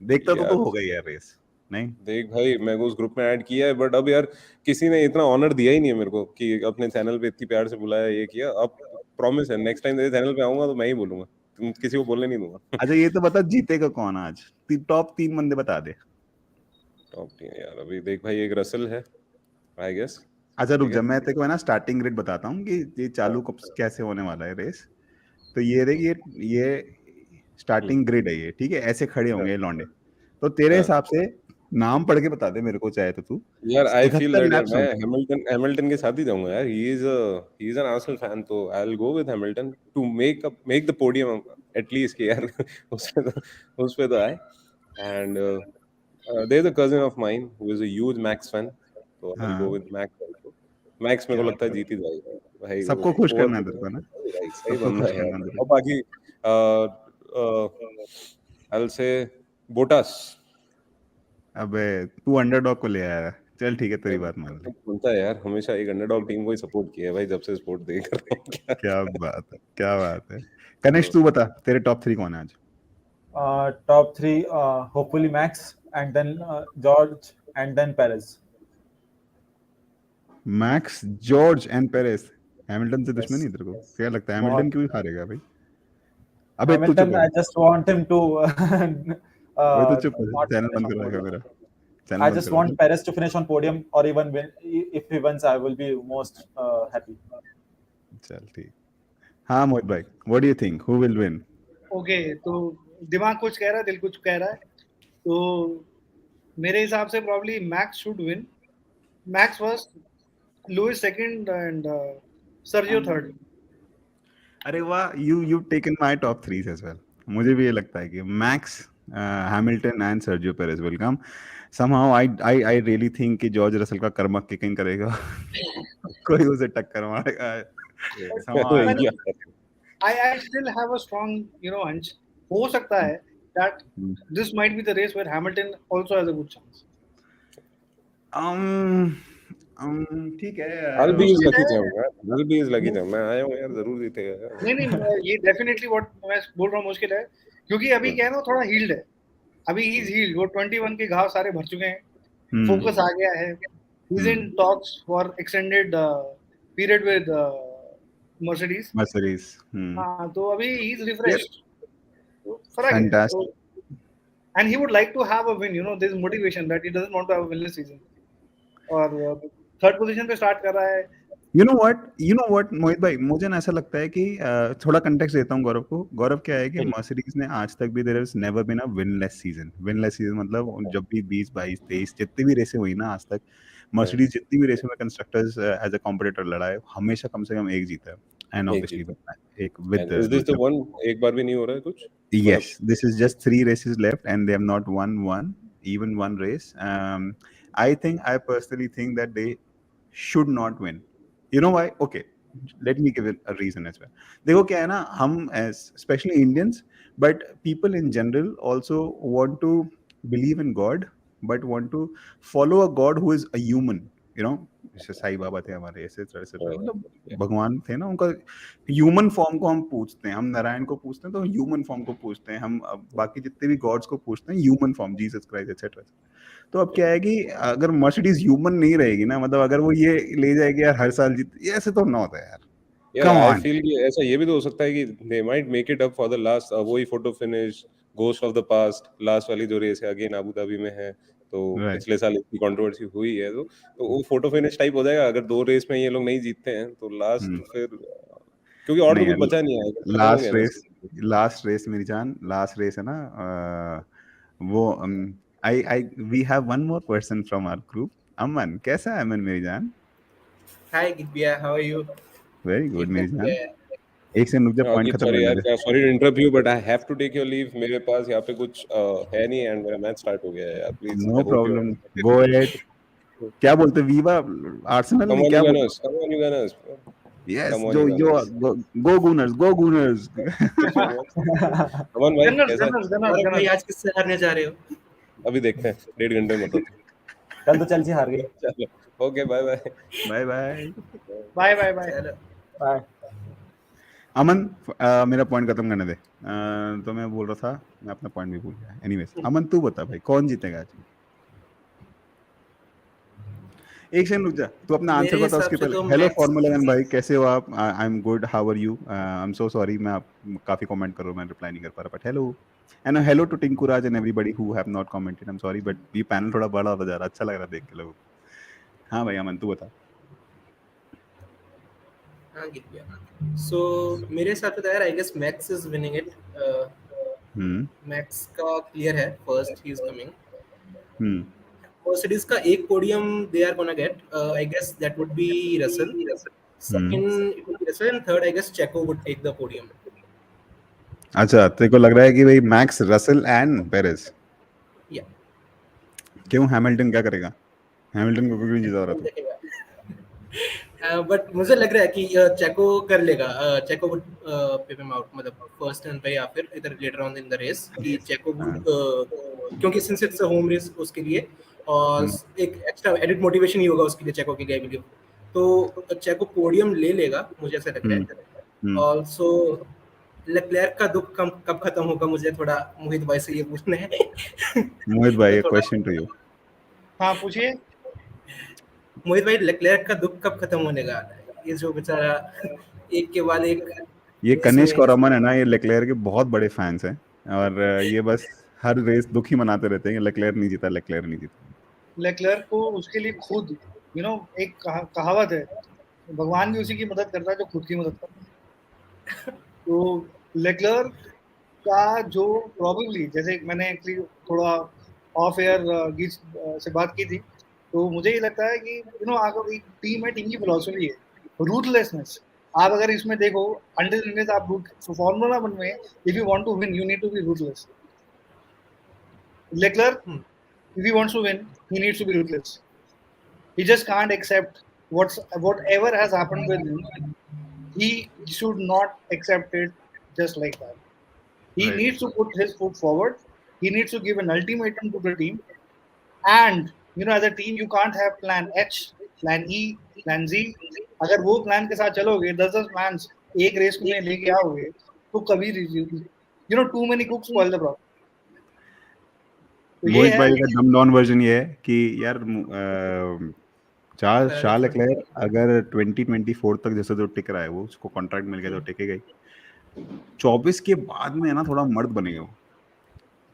देखता तो हो गई यार रेस। नहीं देख भाई, मैं उस ग्रुप में ऐड किया है, बट अब यार किसी ने इतना ऑनर दिया ही नहीं है मेरे को कि अपने चैनल पे इतनी प्यार से बुलाया, ये किया। अब प्रॉमिस है नेक्स्ट टाइम तेरे चैनल पे आऊंगा तो मैं ही बोलूंगा, तुम किसी को बोलने नहीं दूंगा। अच्छा ये तो बता जीतेगा कौन आज? टॉप 3 बंदे बता दे। टॉप 3 यार, अभी देख भाई, एक रसल है आई गेस। अच्छा रुक जा, मैं तेरे को है ना स्टार्टिंग ग्रिड बताता हूँ कि ये चालू कब कैसे होने वाला है रेस। तो ये देख, ये स्टार्टिंग ग्रिड है ये, ठीक है? ऐसे खड़े होंगे ये लौंडे। तो तेरे हिसाब से नाम पढ़ के बता दे मेरे को चाहे तो तू। यार आई फील 71 दैट लैप्स मैं होंगे। हैमिल्टन के साथ ही जाऊंगा यार। He is an Arsenal fan, तो I will go with Hamilton to make the podium at least कि यार उस पे तो आए। And there is a cousin of mine who is a huge Max fan, तो I will go with Max. Max मेरे को लगता है जीत ही जाएगा भाई। सबको खुश करना है तेरे को ना, सही सबको बंदा खुश है करना यार। है। और बाकी आई विल से बोटास। अबे तू अंडरडॉग को ले आया, चल ठीक है तेरी बात मान ली। बनता है यार, हमेशा एक अंडरडॉग टीम को ही सपोर्ट किया है भाई, जब से स्पोर्ट देख रहा हूँ। क्या बात है, क्या बात है। कनेक्ट तू बता तेरे टॉप 3 कौन है आज? top 3 hopefully Max and then George and then Perez. Max, George and Perez. Hamilton से दुश्मनी तेरे को? क्या लगता है हैमिल्टन क्यों हारेगा भाई? अबे तू चुप Hamilton, I है, just want him to अबे तू चुप है, not चैनल finish बंद on करा podium. मेरा, I चैनल बंद just करा। want Perez to finish on podium or even win. If he wins, I will be most happy. चल ठीक। हाँ मोहित भाई, what do you think, who will win? Okay, तो दिमाग कुछ कह रहा है, दिल कुछ कह रहा है, तो मेरे हिसाब से probably Max should win. Max first, Lewis second and Sergio third. अरे वाह, you taken my top 3 as well. मुझे भी ये लगता है कि Max, Hamilton and Sergio Perez will come. somehow I really think कि जॉर्ज रसल का कर्मा किकिंग करेगा. कोई उसे टक्कर मारेगा. somehow I still have a strong, hunch. हो सकता है that this might be the race where Hamilton also has a good chance. ठीक है. I'll be his lucky charm यार. I'll be his lucky charm. मैं आया हूँ यार, जरूर जीतेगा. नहीं, ये definitely what मैं बोल रहा हूँ मुश्किल है, क्योंकि अभी क्या है ना, थोड़ा हील्ड है. अभी he is healed. वो 21 के घाव सारे भर चुके हैं. फोकस आ गया है. He's in talks for extended period with Mercedes. हाँ, तो अभी he is refreshed. तो फर्क है. Fantastic. And he would like to have a win. There's motivation that he doesn't want to have a winless season. और third position पे start कर रहा है. You know what, मोहित भाई, मुझे ना ऐसा लगता है कि थोड़ा कंटेक्स्ट देता हूँ गौरव को. गौरव क्या है कि मर्सिडीज ने आज तक भी, there has never been a winless season. Winless season मतलब जब भी 20, 22, 23 जितनी भी रेसें हुई ना आज तक, मर्सिडीज जितनी भी रेसें में कंस्ट्रक्टर्स एज अ कॉम्पिटिटर लड़ा है, हमेशा कम से कम एक जीता है. एंड ऑब्वियसली एक with Is this the one? एक बार भी नहीं हो रहा है कुछ? Yes, this is just 3 races left, and they have not won even one race. I personally think that they should not win. You know why? Okay, let me give it a reason as well. देखो क्या है ना, हम as especially Indians, but people in general also want to believe in God, but want to follow a God who is a human. जैसे साईं बाबा थे हमारे, ऐसे मतलब भगवान थे ना, उनका ह्यूमन फॉर्म को हम पूछते हैं. हम नारायण को पूछते हैं तो ह्यूमन फॉर्म को पूछते हैं. हम बाकी जितने भी गॉड्स को पूछते हैं human form, Jesus Christ etcetera. तो अब क्या है कि अगर मर्सिडीज ह्यूमन नहीं रहेगी ना, मतलब अगर वो ये ले जाएगी यार हर साल जीत, ये ऐसे तो ना होता है यार. यार आई फील कि ऐसा ये भी तो हो सकता है कि they might make it up for the last. वही photo finish, ghost of the past, last वाली जो रेस है अगेन अबू धाबी में है, तो पिछले साल इतनी कंट्रोवर्सी हुई है, तो वो फोटो फिनिश टाइप हो जाएगा. अगर 2 रेस में ये लोग नहीं जीतते हैं तो लास्ट फिर, क्योंकि और तो कुछ बचा नहीं है. लास्ट रेस मेरी जान, लास्ट रेस है ना, वो we have one more person from our group. अमन, कैसा है अमन मेरी जान? Hi Gidbia, how are you? Very good मेरी जान. एक से रुक जा, पॉइंट खत्म सॉरी करने दे. Sorry to interrupt you, but I have to take your leave. मेरे पास यहाँ पे कुछ है नहीं, एंड मेरा मैच स्टार्ट हो गया है यार. Please, no problem, go ahead. क्या बोलते, वीवा आर्सेनल नहीं, क्या बोलते? Come on you Gunners. Yes, जो गो गुनर्स, गो गुनर्स. अमन भाई कैसा है? और भाई आज किससे हारने जा रहे हो? अभी देखते हैं, 1.5 घंटे में बताते हैं. कल तो चेल्सी हार गई. चलो, okay, bye bye. Bye bye bye bye bye. Bye. Aman, मेरा पॉइंट खत्म करने दे. तो मैं बोल रहा था, मैं अपना पॉइंट भी भूल गया. एनीवेज, अमन तू बता भाई, कौन जीतेगा आज? एक सेकंड रुक जा, तू अपना आंसर बता उसके पहले. हेलो फॉर्मूला 1 भाई, कैसे हो आप? I am good, how are you? I am so sorry, मैं आप काफी कमेंट कर रहा हूं, मैं रिप्लाई नहीं कर पा रहा, but hello. And hello to Tinku Raj and everybody who have not commented. I am sorry, but ये पैनल थोड़ा बड़ा होता जा रहा, अच्छा लग रहा देख के लोगों को. हाँ भाई अमन, तू बता. हाँ Gidbia. So मेरे हिसाब से तो यार I guess Max is winning it. Max का क्लियर है, first he is coming. Mercedes का एक podium they are gonna get. I guess that would be Russell. Second it would be Russell, and third I guess Checo would take the podium. अच्छा, तेरे को लग रहा है कि भाई मैक्स, रसल एंड पेरेज? या क्यों, हैमिल्टन क्या करेगा? हैमिल्टन को क्यों जिता रहा था? बट मुझे लग रहा है कि चेको कर लेगा. Checo would pip him out, मतलब फर्स्ट टर्न पे या फिर इधर later on in the race, कि चेको वुड, क्योंकि since it's a home race उसके लिए, और एक एक्स्ट्रा एडिट मोटिवेशन ही होगा उसके लिए चेको के लिए, आई बिलीव. तो चेको पोडियम ले लेगा, मुझे ऐसा लग रहा है. ऑल्सो लेक्लेयर का दुख कब खत्म होगा, मुझे थोड़ा मोहित भाई से ये पूछना है. मोहित भाई, क्वेश्चन टू यू. हाँ पूछिए. मोहित भाई, लेक्लेयर का दुख कब खत्म होने का? ये जो बेचारा एक के बाद एक, ये कनिष्क और अमन है ना, ये लेक्लेयर के बहुत बड़े फैंस हैं, और ये बस हर रेस दुख ही मनाते रहते हैं. लेक्लेयर नहीं जीता, लेक्लेयर नहीं जीता. लेक्लेयर को उसके लिए खुद एक कहावत है, भगवान भी उसी की मदद करता है जो खुद की मदद करता है. तो लेक्लेयर का जो probably, जैसे मैंने एक्चुअली थोड़ा ऑफ एयर गीच से बात की थी, तो मुझे ये लगता है कि अगर एक टीम है, टीम की फिलोसफी है रूथलेसनेस. आप अगर इसमें देखो, अंडर आप फॉर्मूला वन में if you want to win you need to be ruthless. Leclerc, if he wants to win, he needs to be ruthless. He just can't accept whatever has happened with him. He should not accept it just like that. He Right. needs to put his foot forward. He needs to give an ultimatum to the team. And as a team, you can't have plan H, plan E, plan Z. अगर वो plan के साथ चलोगे, 10 plans एक race में लेके आओगे, तो कभी too many cooks spoil the broth. तो ये मोहित है. भाई का डम डाउन वर्जन ये है कि यार चार्ल्स लेक्लेयर अगर 2024 तक जैसे जो टिक रहा है, वो उसको कॉन्ट्रैक्ट मिल गया तो टिकेगा ही. 24 के बाद में है ना थोड़ा मर्द बनेगा वो.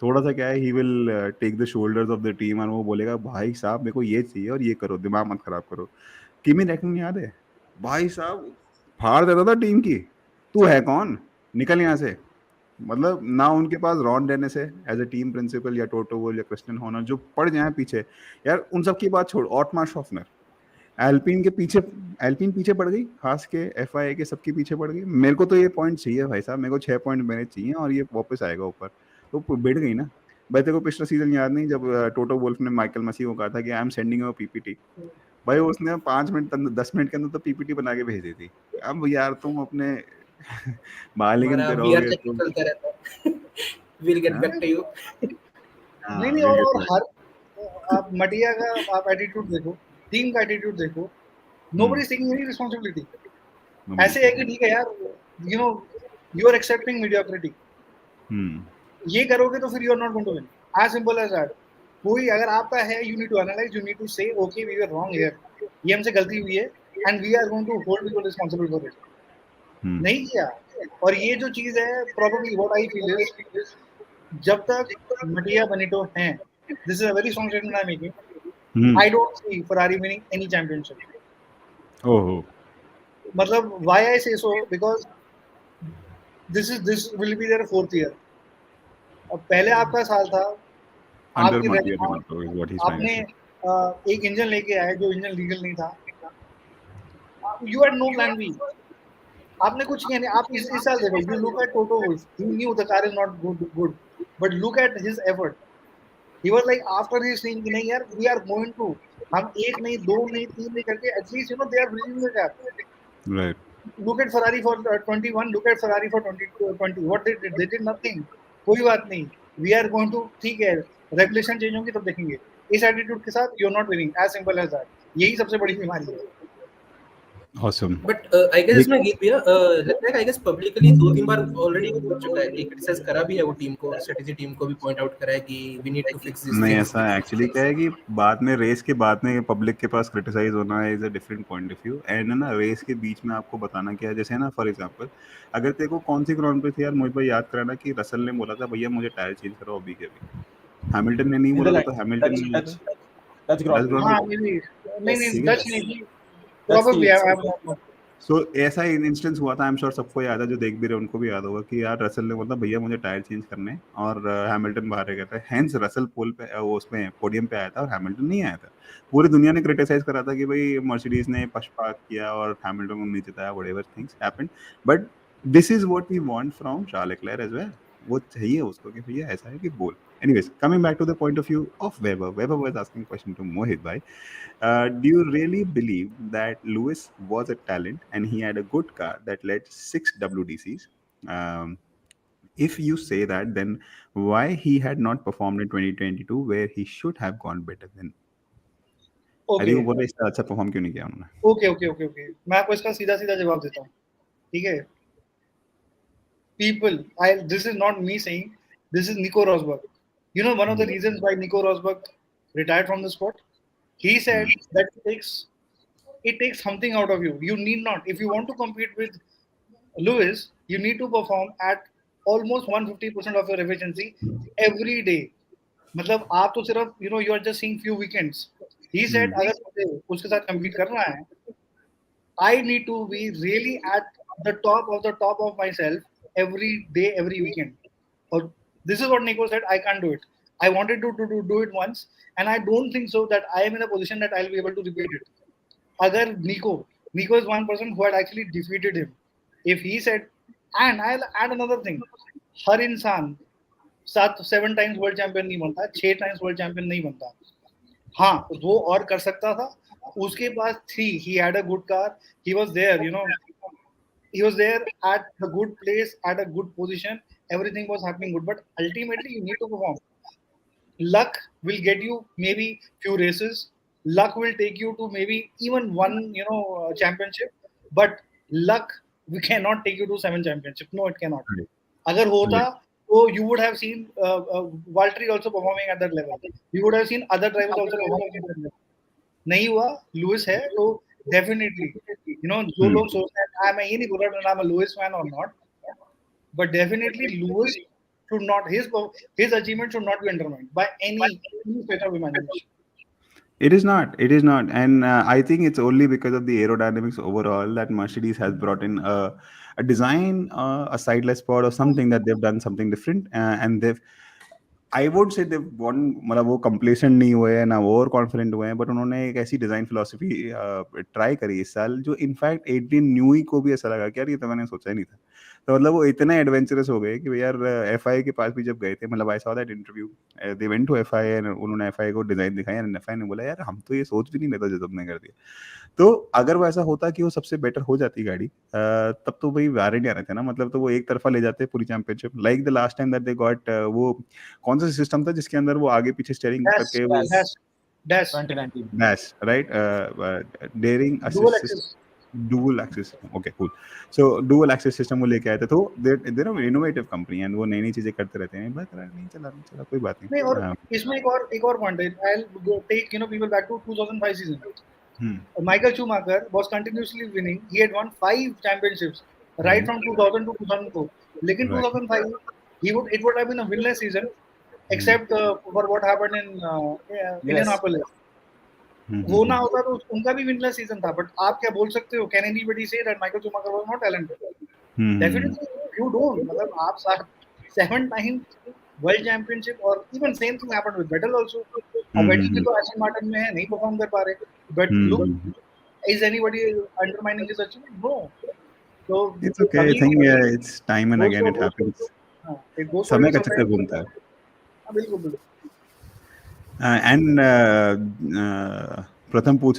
थोड़ा सा क्या है, he will take the shoulders of the team और वो बोलेगा भाई साहब मेरे को ये चाहिए और ये करो, दिमाग मत खराब करो. किमी रैकनन याद है भाई साहब, फाड़ देता था टीम की. तू है कौन, निकल यहाँ से. मतलब ना उनके पास रॉन डेनिस है एज अ टीम प्रिंसिपल, या टोटो वोल या क्रिस्टियन हॉर्नर जो पड़ जाए पीछे. यार उन सब की बात छोड़, ऑटमार शॉफनर एल्पिन के पीछे, एल्पिन पीछे पड़ गई, खास के एफआईए के सबके पीछे पड़ गई. मेरे को तो ये पॉइंट चाहिए भाई साहब, मेरे को 6 पॉइंट मेरे चाहिए और ये वापस आएगा ऊपर. तो बढ़ गई ना भाई. तेरे को पिछला सीजन याद नहीं जब टोटो वोल्फ ने माइकल मसी को कहा था कि I am sending you PPT. भाई उसने 5 मिनट 10 मिनट के अंदर तो पीपीटी बना के भेज दी थी. अब यार तुम अपने बालिगन पे रहोगे तो चलता रहता है. We'll get back to you. नहीं, और हर आप मटिया का आप एटीट्यूड देखो, टीम का एटीट्यूड देखो, nobody is taking any responsibility. ऐसे है कि ठीक है यार, you are accepting mediocrity. ये करोगे तो फिर you are not going to win. As simple as that. कोई अगर आपका है, you need to analyze, you need to say, okay, we were wrong here. ये हमसे गलती हुई है, and we are going to hold people responsible for it. नहीं किया. और ये जो चीज है, probably what I feel is, जब तक मटिया बनिटो हैं, this is a very strong statement I'm making. I don't see Ferrari winning any championship. Oh. मतलब why I say so, because this will be their 4th year. अब पहले आपका साल था, आपने एक इंजन लेके आए जो इंजन लीगल नहीं था. You had no plan B. आपने कुछ किया नहीं. आप इस साल देखो, you look at Toto Wolff. He knew the car is not good, but look at his effort. He was like after he saying कि नहीं यार, we are going to, हम 1 नहीं 2 नहीं 3 नहीं करके at least they are bridging the gap. Right. Look at Ferrari for 21. Look at Ferrari for 2020. What they did? They did nothing. कोई बात नहीं. We are going to, ठीक है, रेगुलेशन चेंज होंगी तब देखेंगे. इस एटीट्यूड के साथ you're not winning. As simple as that. यही सबसे बड़ी बीमारी है. Awesome. But I guess इसमें भैया लगता है कि I guess publicly 2-3 bar already हो चुका है कि criticize करा भी है वो टीम को, strategy टीम को भी point out करा है कि we need to fix this. नहीं, ऐसा एक्चुअली क्या है कि बाद में रेस के बाद में पब्लिक के पास क्रिटिसाइज होना is a different point of view. And ना रेस के बीच में आपको बताना क्या है, जैसे ना फॉर एग्जांपल अगर तेरे को कौन सी ग्राउंड पे थी यार, मुझे याद कराना कि रसल ने बोला था भैया मुझे टायर चेंज करो अभी के अभी. हैमिल्टन ने नहीं बोला था, तो हैमिल्टन ने बोला था. That's ground. हाँ, नहीं डच नहीं, probably I have not. सो ऐसा इंस्टेंस हुआ था, आई एम श्योर सबको याद है, जो देख भी रहे उनको भी याद होगा कि यार रसल ने बोला भैया मुझे टायर चेंज करने, और हैमिल्टन बाहर रह गया था. हेंस रसल पोल पे वो उसमें पोडियम पे आया था और हैमिल्टन नहीं आया था. पूरी दुनिया ने क्रिटिसाइज करा था कि भाई मर्सिडीज ने पक्षपात किया और हैमिल्टन को नहीं जिताया, whatever things happened. But this is what we want from Charles Leclerc as well. वो चाहिए उसको कि भैया ऐसा है कि बोल. Anyways, coming back to the point of view of Weber. Weber was asking a question to Mohit bhai. Do you really believe that Lewis was a talent and he had a good car that led 6 WDCs? If you say that, then why he had not performed in 2022 where he should have gone better then? Okay. वो बोले इससे अच्छा perform क्यों नहीं किया उन्होंने? Okay. मैं आपको इसका सीधा जवाब देता हूँ. ठीक है. People, this is not me saying, this is Nico Rosberg. You know one of the reasons why Nico Rosberg retired from the sport? He said that it takes something out of you. You need not. If you want to compete with Lewis, you need to perform at almost 150% of your efficiency every day. मतलब आप तो सिर्फ you are just seeing few weekends. He said अगर मुझे उसके साथ compete करना है, I need to be really at the top of myself every day, every weekend. Or this is what Nico said, I can't do it. I wanted to do it once, and I don't think so that I am in a position that I'll be able to repeat it. Agar Nico is one person who had actually defeated him. If he said, and I'll add another thing, हर इंसान 7 times world champion नहीं बनता, 6 times world champion नहीं बनता. हाँ, वो और कर सकता था. उसके पास थी, he had a good car, he was there, he was there at a good place, at a good position, everything was happening good, but ultimately you need to perform. Luck will get you maybe few races, luck will take you to maybe even one championship, but luck we cannot take you to 7 championships. No, it cannot. Agar hota, so you would have seen Valtteri also performing at that level, you would have seen other drivers also performing at that level. नहीं हुआ, Louis है, तो definitely जो लोग सोचते हैं, मैं ये नहीं बोल रहा I'm a Lewis fan or not, but definitely Lewis should not, his achievement should not be undermined by any stretch of imagination. It is not, and I think it's only because of the aerodynamics overall that Mercedes has brought in a design, a sideless pod or something, that they've done something different, and they've, I would say they've won, मतलब वो complacent नहीं हुए हैं, ना over confident हुए हैं, but उन्होंने एक ऐसी डिजाइन फिलोसफी ट्राई करी इस साल जो इनफैक्ट 18 न्यूई को भी ऐसा लगा कि यार ये तो मैंने सोचा ही नहीं था. तो मतलब वो इतने एडवेंचरस हो गए कि यार FIA के पास भी जब गए थे, मतलब I saw that interview, they went to FIA and उन्होंने FIA को डिजाइन दिखाया एंड FIA ने बोला यार हम तो ये सोच भी नहीं लेता जो तुमने कर दिया. तो अगर वो ऐसा होता कि वो सबसे बेटर हो जाती गाड़ी, तब तो भाई वारंटी आ रहे थे ना, मतलब तो वो एक तरफा ले जाते पूरी championship, like the last time that they got, वो कौन सा सिस्टम था जिसके अंदर वो आगे पीछे स्टीयरिंग करके वो Dash 2019 dash, right, daring Dual assist access. Dual axis, okay cool. So dual axis system वो लेके आए थे, तो they are innovative company and वो नई नई चीजें करते रहते हैं, बट नहीं चला कोई बात नहीं, और नहीं. इसमें एक और पॉइंट है. I'll take people back to 2005 season. Michael Schumacher was continuously winning. He had won 5 championships right from 2000 to 2004. लेकिन 2005 it would have been a winless season except for what happened in Indianapolis. वो ना होता तो उनका भी winless season था. But आप क्या बोल सकते हो, can anybody say that Michael Schumacher was not talented? Definitely you don't. मतलब आप 7 टाइम्स वर्ल्ड चैंपियनशिप, और even same thing happened with Vettel also. Vettel भी तो एस्टन मार्टिन में है, नहीं परफॉर्म कर पा रहे, but look, is anybody undermining this achievement? No. तो it's okay, I think it's time and again it happens. समय का चक्कर घूमता है. हां, बिल्कुल. एंड प्रथम बोल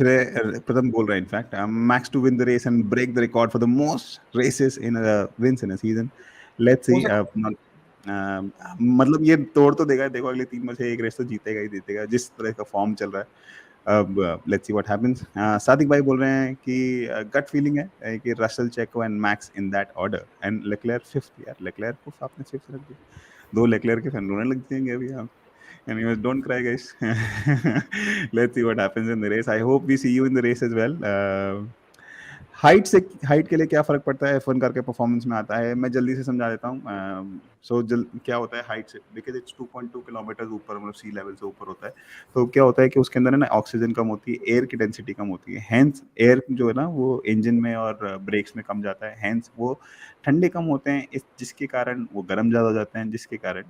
रहे हैं in fact, Max to win the race and break the record for the most races in wins in a season. Let's see, मतलब ये तोड़ तो देगा, देखो अगले 3 में से एक रेस तो जीतेगा ही जीतेगा जिस तरह का फॉर्म चल रहा है. अब let's see what happens. Sadiq भाई बोल रहे हैं कि गट फीलिंग है कि रसल, चेको and max in that order, and LeClair 5th. यार लेक्लेयर को आपने 5th रख दिया, 2 लेक्लेयर के फैन रोने लग जाएंगे अभी आप. Anyways, don't cry, guys. Let's see what happens in the race. I hope we see you in the race as well. Height के लिए क्या फर्क पड़ता है F1 कार के परफॉर्मेंस में आता है, मैं जल्दी से समझा देता हूँ. क्या होता है हाइट से, बिकॉज इट्स 2.2 किलोमीटर ऊपर, मतलब सी लेवल से ऊपर होता है. तो क्या होता है कि उसके अंदर ना ऑक्सीजन कम होती है, एयर की डेंसिटी कम होती है, हैंस एयर जो है ना वो इंजन में और ब्रेक्स में कम जाता है, हैंस वो ठंडे कम होते हैं, जिसके कारण वो गर्म ज़्यादा हो जाते हैं, जिसके कारण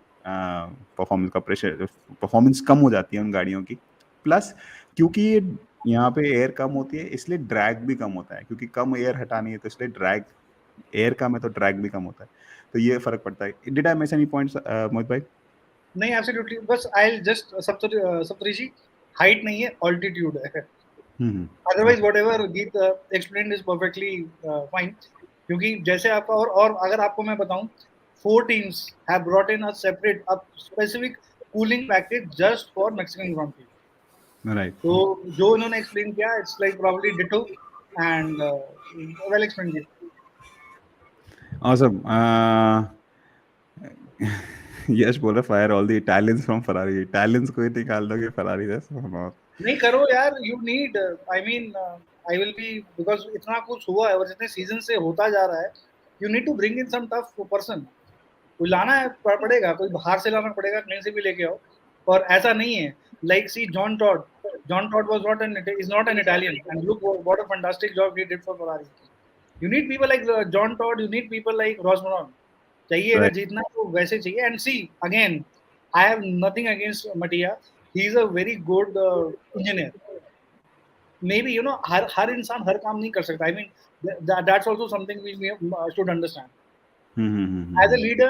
परफॉर्मेंस कम हो जाती है उन गाड़ियों की. प्लस क्योंकि यहाँ पे एयर कम होती है इसलिए ड्रैग भी कम होता है, क्योंकि कम एयर हटानी है तो इसलिए ड्रैग, एयर कम है तो ड्रैग भी कम होता है. तो ये फर्क पड़ता है. Did I miss any points Mohit भाई? नहीं, एब्सोल्युटली. बस आई जस्ट सप्तऋषि, हाइट नहीं है, ऑल्टीट्यूड है. अदरवाइज व्हाटएवर गीत एक्सप्लेन्ड इज परफेक्टली फाइन. क्योंकि जैसे आपका और अगर आपको मैं बताऊं, 4 teams have brought in a specific cooling package just for Mexican Grand Prix. Right. तो जो उन्होंने एक्सप्लेन किया, it's like probably ditto and well explained. Awesome. यश बोल रहा fire all the Italians from Ferrari. Italians को ही निकाल दोगे फरारी से? नहीं करो यार, you need, I mean, I will be, because इतना कुछ हुआ है और जितने सीजन से होता जा रहा है, you need to bring in some tough person. कोई लाना है पड़ेगा, कोई बाहर से लाना पड़ेगा, कहीं से भी लेके आओ. और ऐसा नहीं है, like see John Todd was not an Italian, and look what a fantastic job he did for Ferrari. You need people like John Todd, you need people like Ross Brown. चाहिए अगर जीतना तो वैसे चाहिए. And see again, I have nothing against Mattia. He is a very good engineer. Maybe हर इंसान हर काम नहीं कर सकता. I mean that's also something we should understand. As a leader,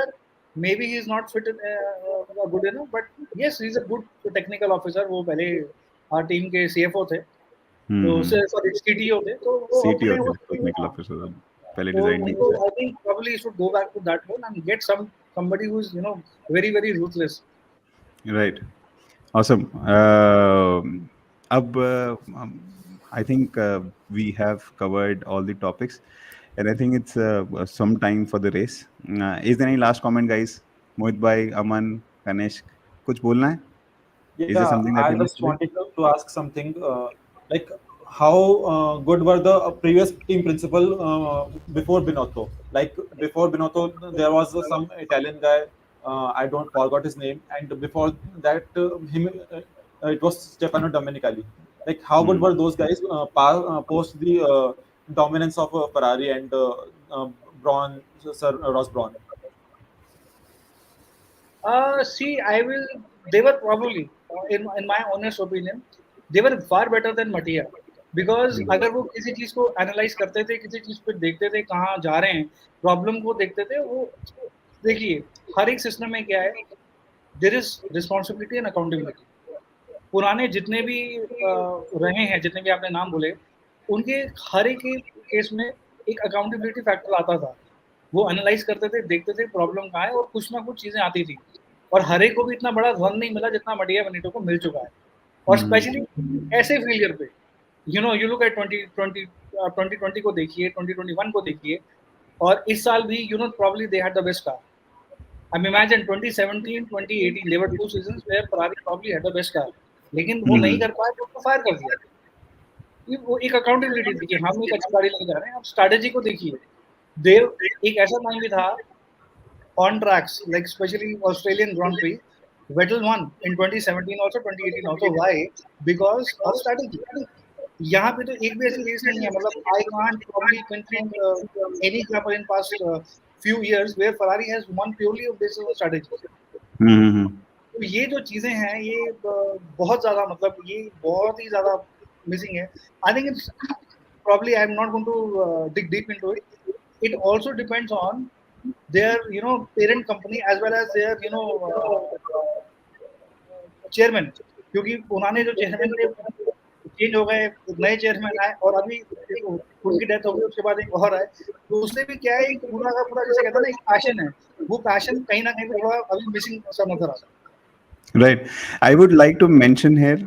maybe he is not fit good enough, but yes, he is a good technical officer. वो पहले team के CFO थे, तो सॉरी CTO थे, तो वो अपने CTO थे, टेक्निकल ऑफिसर पहले तो डिजाइन उनको I think probably he should go back to that role and get somebody who is very very ruthless. Right. Awesome. Ab, I think we have covered all the topics, and I think it's some time for the race. Is there any last comment, guys? Mohit bhai, Aman, Ganesh, कुछ बोलना है? Is there Yeah, something that I we missed just today? wanted to ask something. Like, how good were the previous team principal before Binotto? Like before Binotto, there was some Italian guy. I don't forgot his name, and before that, it was Stefano Domenicali. Like, how good were those guys post the dominance of Ferrari and Braun, Sir Ross Braun? See, they were probably, in my honest opinion, they were far better than Matia. Because अगर वो किसी चीज को analyse करते थे, किसी चीज पे देखते थे कहाँ जा रहे हैं, प्रॉब्लम को देखते थे, वो देखिए हर एक सिस्टम में क्या है, there is responsibility and accountability. पुराने जितने भी रहे हैं, जितने भी आपने नाम बोले, उनके हर एक केस में एक अकाउंटेबिलिटी फैक्टर आता था. वो एनालाइज करते थे, देखते थे प्रॉब्लम कहाँ है, और कुछ ना कुछ चीजें आती थी. और हर एक को भी इतना बड़ा रन नहीं मिला जितना मटिया बेनिटो को मिल चुका है. और स्पेशली ऐसे फेलियर पे, यू लुक एट 2020 को देखिए, 2021 को देखिए, और इस साल भी probably they had the best car. I mean, imagine 2017, 2018, there were 2 seasons where Ferrari probably had the best car. लेकिन वो नहीं कर पाए तो उसको फायर कर दिया. वो एक अकाउंटेबिलिटी थी कि हम एक अच्छी गाड़ी लेके जा रहे हैं. अब स्ट्रैटेजी को देखिए, एक ऐसा टाइम भी था on tracks, like especially Australian Grand Prix, Vettel won in 2017 also, 2018 also. Why? Because of strategy. यहाँ पे तो एक भी ऐसी रेस नहीं है. मतलब I can't probably pinpoint any example in past few years where Ferrari has won purely on basis of strategy. तो ये जो चीजें हैं, ये बहुत ज्यादा, मतलब ये बहुत ही ज्यादा मिसिंग है. I think it's probably I'm not going to dig deep into it. It also depends on their parent company as well as their chairman. क्योंकि पुराने जो चेयरमैन थे चेंज हो गए, नए चेयरमैन आए, और अभी उनकी डेथ हो गई, उसके बाद एक और आए. तो उससे भी क्या है, पूरा का पूरा जैसे कहते हैं ना, एक पैशन है, वो पैशन कहीं ना कहीं थोड़ा अभी मिसिंग सा नजर आता है. Right. I would like to mention here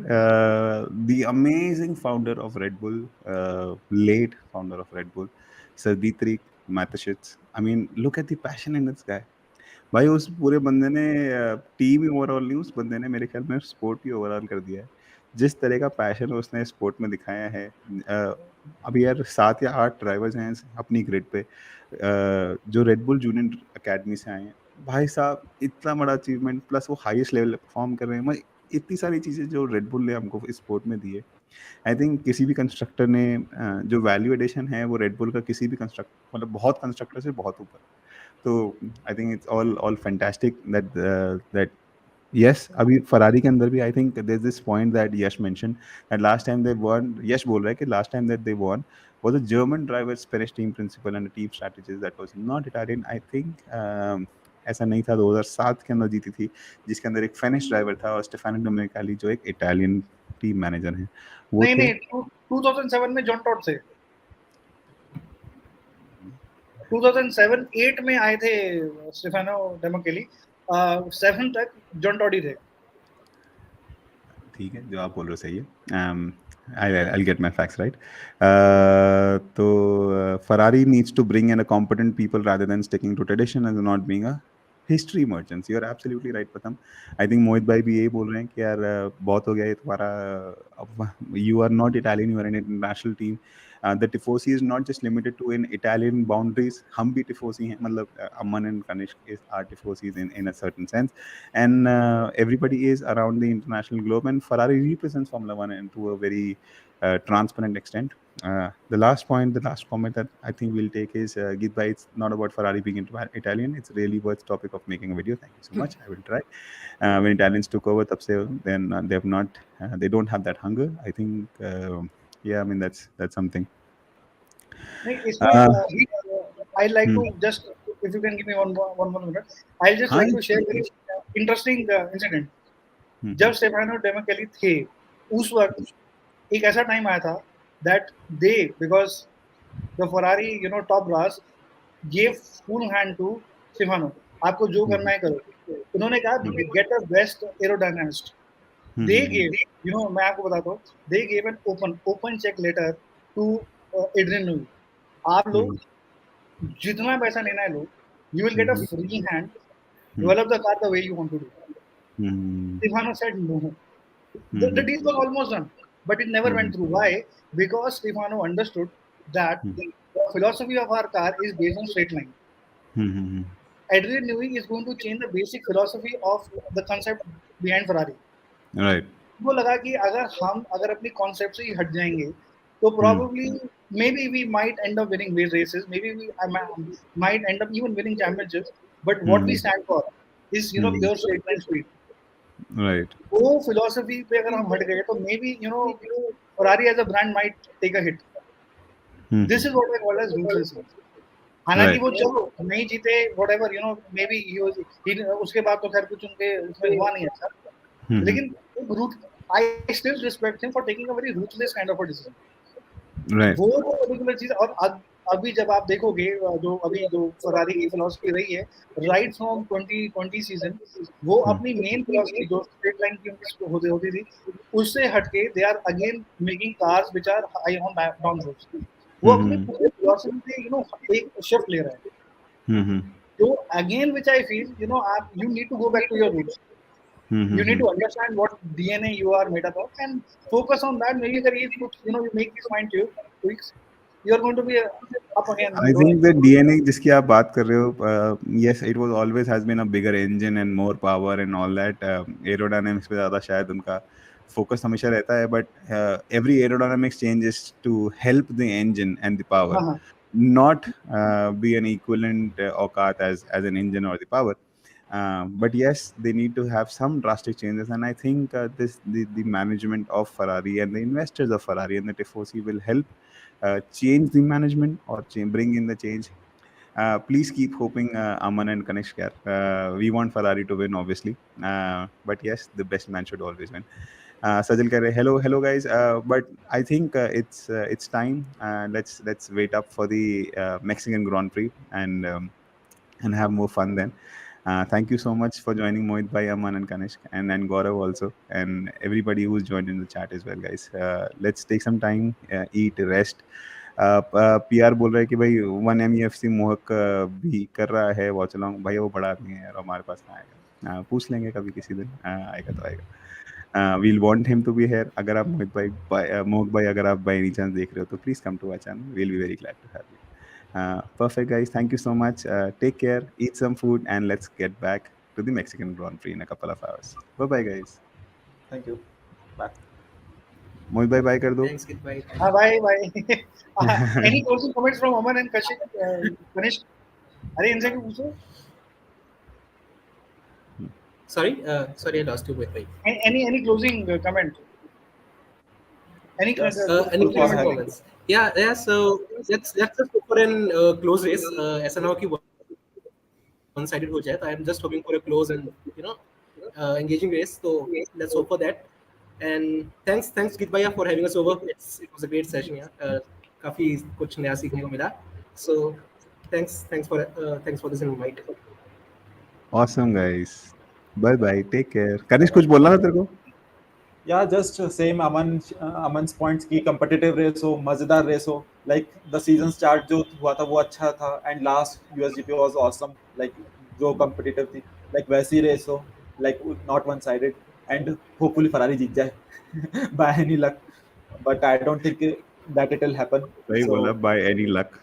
the amazing founder of Red Bull, late founder of Red Bull, Sir Dietrich Mateschitz. I mean, look at the passion in this guy. भाई उस पूरे बंदे ने team ही overall नहीं, उस बंदे ने मेरे ख्याल में स्पोर्ट ही ओवरऑल कर दिया है. जिस तरह का पैशन उसने स्पोर्ट में दिखाया है. अभी यार 7 या 8 ड्राइवर्स हैं अपनी ग्रिड पे जो रेड बुल जूनियर अकेडमी से आए हैं. भाई साहब इतना बड़ा अचीवमेंट, प्लस वो हाईएस्ट लेवल पे परफॉर्म कर रहे हैं. इतनी सारी चीज़ें जो रेड बुल ने हमको स्पोर्ट में दी है. आई थिंक किसी भी कंस्ट्रक्टर ने जो वैल्यू एडिशन है वो रेड बुल का किसी भी मतलब बहुत कंस्ट्रक्टर से बहुत ऊपर. तो I think it's all fantastic that yes. अभी फरारी के अंदर भी I think there is this point that Yash mention that last time they won. Yash बोल रहा है कि last time that they won was a German driver, Spanish team principal and a team strategist that was not Italian. I think ऐसा नहीं था. 2007 के अंदर जीती थी, जिसके अंदर एक फिनिश ड्राइवर था और स्टेफानो डोमेनिकाली जो एक इटालियन टीम मैनेजर हैं वो थे. नहीं 2007 में जॉन टॉड थे. 2007-8 में आए थे स्टेफानो डोमेनिकाली. 7 तक जॉन टॉड ही थे. ठीक है, जो आप बोल रहे हो सही है. I'll get my facts right. So Ferrari needs to bring in a competent people rather than sticking to tradition and not being a history merchants. You are absolutely right, Pratham. I think मोहित भाई भी यही बोल रहे हैं कि यार बहुत हो गया ये तुम्हारा. You are not Italian, you are an international team. The Tifosi is not just limited to in Italian boundaries. हम भी Tifosi हैं, मतलब Aman and Kanishk are Tifosis in a certain sense, and everybody is around the international globe, and Ferrari represents Formula One to a very transparent extent. The last point, the last comment that I think we'll take is, Geetbhai, it's not about Ferrari being Italian. It's really worth topic of making a video. Thank you so much. I will try. When Italians took over, तब से then they have not, they don't have that hunger. I think, yeah, I mean that's something. नहीं, इसमें I like to just, if you can give me one more minute, I'll just like to share very interesting incident. जब Stefano डेमाकेली थे, उस वक्त एक ऐसा time आया था that they, because the Ferrari, top brass gave full hand to Stefano. आपको जो करना है करो. उन्होंने कहा get a best aerodynamist. They gave, मैं आपको बताता हूँ, they gave an open check letter to Adrian Newey. आप लोग जितना पैसा लेना है लो, you will get a free hand, develop the car the way you want to do. Stefano said no. The deal was almost done, but it never went through. Why? Because Stefano understood that the philosophy of our car is based on straight line. Adrian Newey is going to change the basic philosophy of the concept behind Ferrari. Right. वो लगा कि अगर अपनी concept से ही हट जाएंगे, तो probably maybe we might end up winning races, maybe we might end up even winning championships, but what we stand for is pure straight line speed. Right. वो philosophy पे अगर हम हट गए तो maybe Ferrari as a brand might take a hit. This is what I call as ruthless. हालांकि वो चलो नहीं जीते, whatever, maybe उसके बाद तो खैर कुछ उनके उसमें हुआ नहीं अच्छा, लेकिन I still respect him for taking a very ruthless kind of a decision. Right. वो particular चीज, और अभी जब आप देखोगे जो Ferrari की philosophy रही है, right from 2020 season, वो अपनी main philosophy जो straight line की उनकी होती थी, उससे हटके they are again making cars which are high on downforce. वो अपनी पूरी philosophy पे एक shift ले रहा है. तो again which I feel you need to go back to your roots. You need to understand what DNA you are made up of and focus on that. Maybe you make these fine tweaks, you are going to be up again. I think the DNA जिसकी आप बात कर रहे हो, yes, it was always has been a bigger engine and more power and all that. Aerodynamics पे ज़्यादा शायद उनका focus हमेशा रहता है, but every aerodynamics change is to help the engine and the power, not be an equivalent aukat as an engine or the power. But yes, they need to have some drastic changes, and I think the management of Ferrari and the investors of Ferrari and the Tifosi will help change the management or bring in the change. Please keep hoping, Aman and Kanishkar. We want Ferrari to win, obviously, but yes, the best man should always win. Sajal keh rahe, hello guys. But I think it's time. Let's wait up for the Mexican Grand Prix and have more fun then. Thank you so much for joining, Mohit bhai, Aman and Kanishk, and Gaurav also, and everybody who's joined in the chat as well, guys. Let's take some time, eat, rest. PR बोल रहा है कि भाई 1MEFC मोहक भी कर रहा है वॉच अलॉन्ग. भाई वो बड़ा आदमी है यार, हमारे पास ना आएगा. पूछ लेंगे कभी किसी दिन, आएगा तो आएगा. We'll want him to be here. अगर आप मोहक भाई अगर आप by any chance देख रहे हो तो please come to our channel. We'll be very glad to have you. Perfect, guys. Thank you so much. Take care, eat some food, and let's get back to the Mexican Grand Prix in a couple of hours. Bye-bye, guys. Thank you. Bye. Mohit bhai, bye kar do. Thanks, Kit bhai. Bye. Any closing comments from Aman and Kanish? अरे इनसे क्यों पूछो? Sorry, I lost you, Mohit bhai. Any closing comment? Any comments? Yeah. So let's just go for a close race. ऐसा ना हो कि one-sided हो जाए. So I'm just hoping for a close and engaging race. So let's hope for that. And thanks Kit bhai for having us over. It was a great session. Yeah, काफी कुछ नया सीखने को मिला. So thanks for this invite. Awesome, guys. Bye. Take care. Kanish, कुछ बोलना था तेरे को? Yeah, just same Aman's points की competitive race हो, मजेदार race हो, like the season start जो हुआ था वो अच्छा था, and last USGP was awesome, like जो competitive थी, like वैसी race हो, like not one-sided, and hopefully Ferrari जीत जाए by any luck, but I don't think that it will happen. सही बोला, by any luck.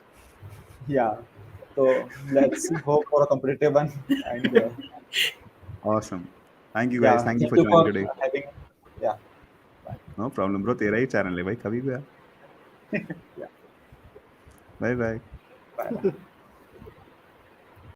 Yeah, so let's hope for a competitive one, and awesome. Thank you, guys. Thank you for joining today. Yeah. No problem, bro. तेरा ही channel है भाई, कभी भी आ. Bye bye. Bye.